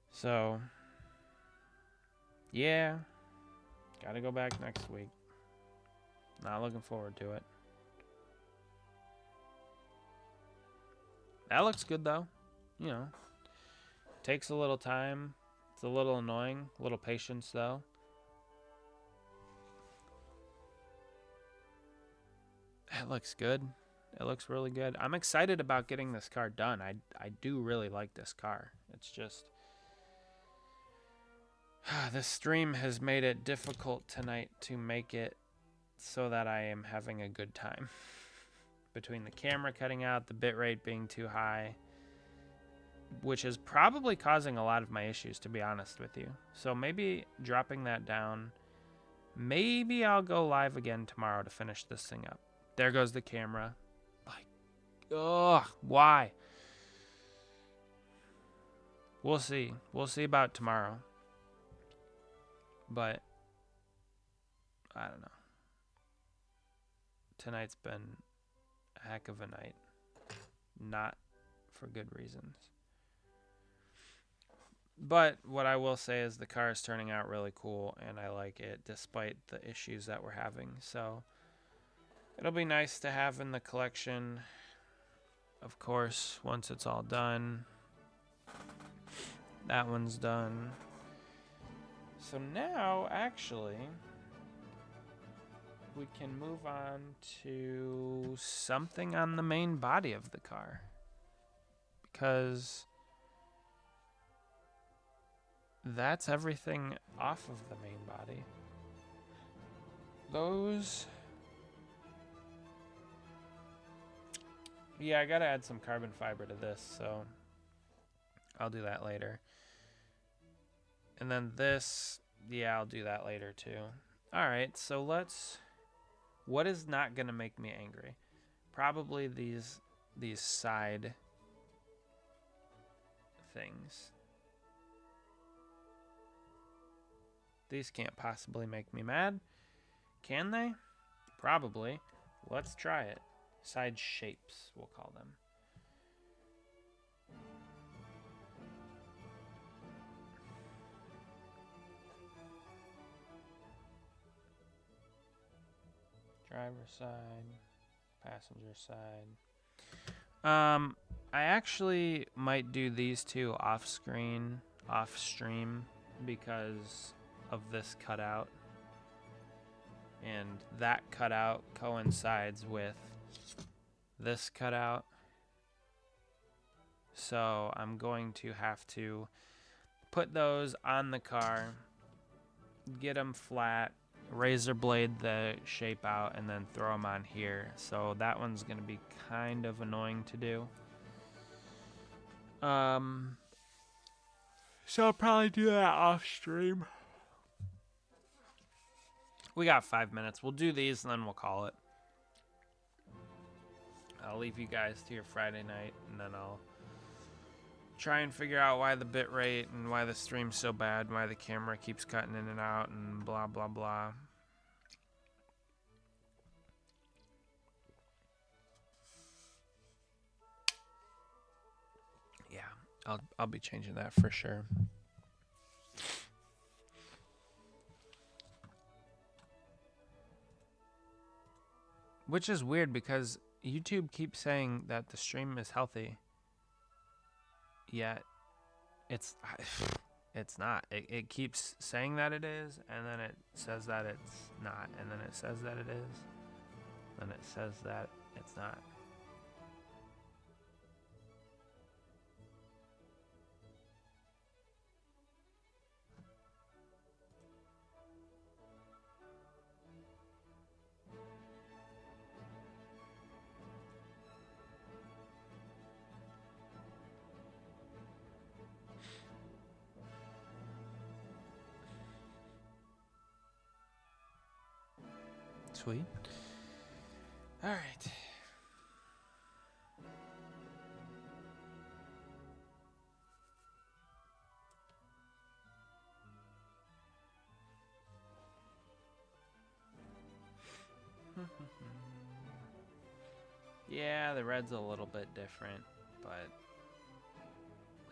So, yeah, gotta go back next week. Not looking forward to it. That looks good, though. You know, takes a little time. It's a little annoying. A little patience, though. It looks good. It looks really good. I'm excited about getting this car done. I do really like this car. It's just... this stream has made it difficult tonight to make it so that I am having a good time. Between the camera cutting out, the bitrate being too high, which is probably causing a lot of my issues, to be honest with you. So maybe dropping that down. Maybe I'll go live again tomorrow to finish this thing up. There goes the camera. Like, ugh, why? We'll see. We'll see about tomorrow. But, I don't know. Tonight's been a heck of a night. Not for good reasons. But what I will say is the car is turning out really cool, and I like it despite the issues that we're having. So it'll be nice to have in the collection, of course, once it's all done. That one's done. So now, actually, we can move on to something on the main body of the car. Because that's everything off of the main body. Those... yeah, I gotta add some carbon fiber to this, so I'll do that later. And then this, yeah, I'll do that later too. Alright, so let's... what is not gonna make me angry? Probably these side things. These can't possibly make me mad. Can they? Probably. Let's try it. Side shapes, we'll call them. Driver side, passenger side. I actually might do these two off stream because of this cutout. And that cutout coincides with this cutout. So I'm going to have to put those on the car, get them flat, razor blade the shape out, and then throw them on here. So that one's going to be kind of annoying to do. So I'll probably do that off stream. We got 5 minutes. We'll do these and then we'll call it. I'll leave you guys to your Friday night, and then I'll try and figure out why the bit rate and why the stream's so bad, why the camera keeps cutting in and out, and blah, blah, blah. Yeah, I'll be changing that for sure. Which is weird because YouTube keeps saying that the stream is healthy. Yet it's not. It keeps saying that it is, and then it says that it's not, and then it says that it is, and it says that it's not. Sweet. All right. Yeah, the red's a little bit different, but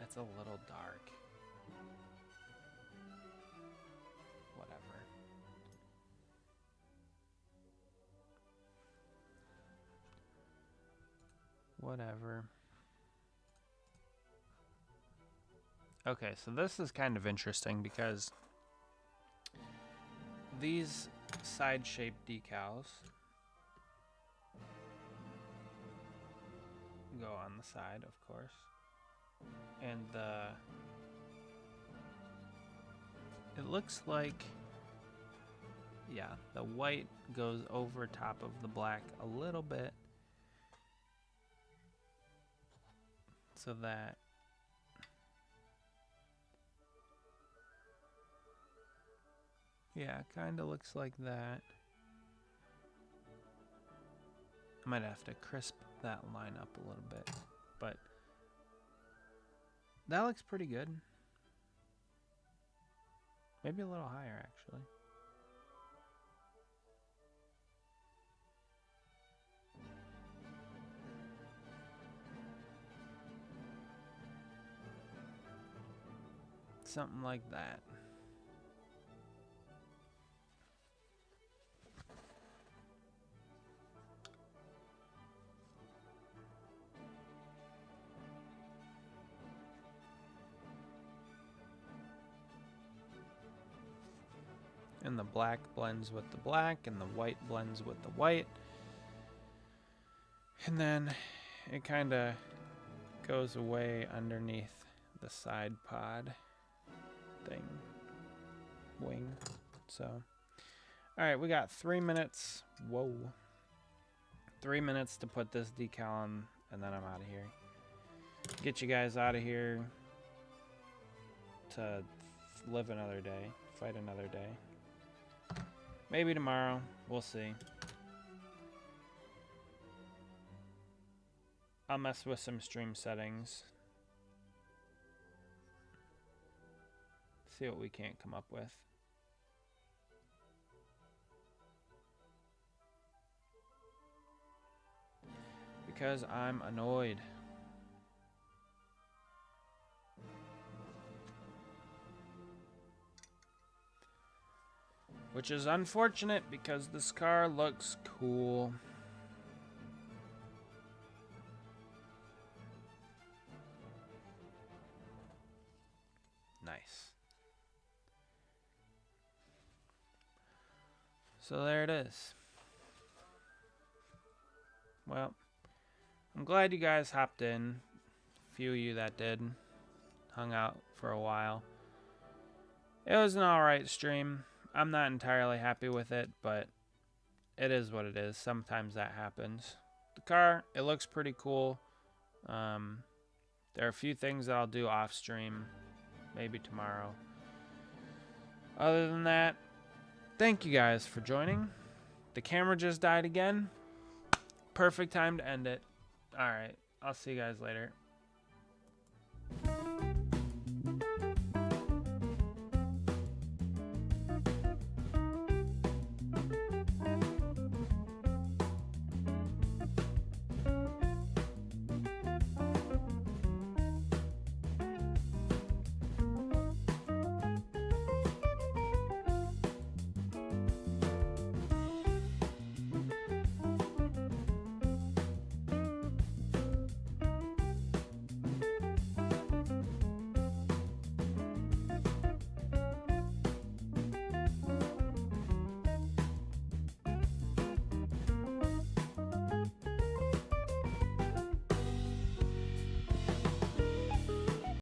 it's a little dark. Whatever. Okay, so this is kind of interesting because these side-shaped decals go on the side, of course, and it looks like, yeah, the white goes over top of the black a little bit, so that yeah, kind of looks like that. I might have to crisp that line up a little bit, but that looks pretty good. Maybe a little higher, actually. Something like that. And the black blends with the black, and the white blends with the white. And then it kind of goes away underneath the side pod thing, wing. So, all right, we got 3 minutes. Whoa. 3 minutes to put this decal on, and then I'm out of here. Get you guys out of here to live another day, fight another day. Maybe tomorrow. We'll see. I'll mess with some stream settings. See what we can't come up with. Because I'm annoyed. Which is unfortunate because this car looks cool. Nice. So there it is. Well, I'm glad you guys hopped in. A few of you that did. Hung out for a while. It was an alright stream. I'm not entirely happy with it, but it is what it is. Sometimes that happens. The car, it looks pretty cool. There are a few things that I'll do off stream, maybe tomorrow. Other than that, thank you guys for joining. The camera just died again. Perfect time to end it. All right. I'll see you guys later.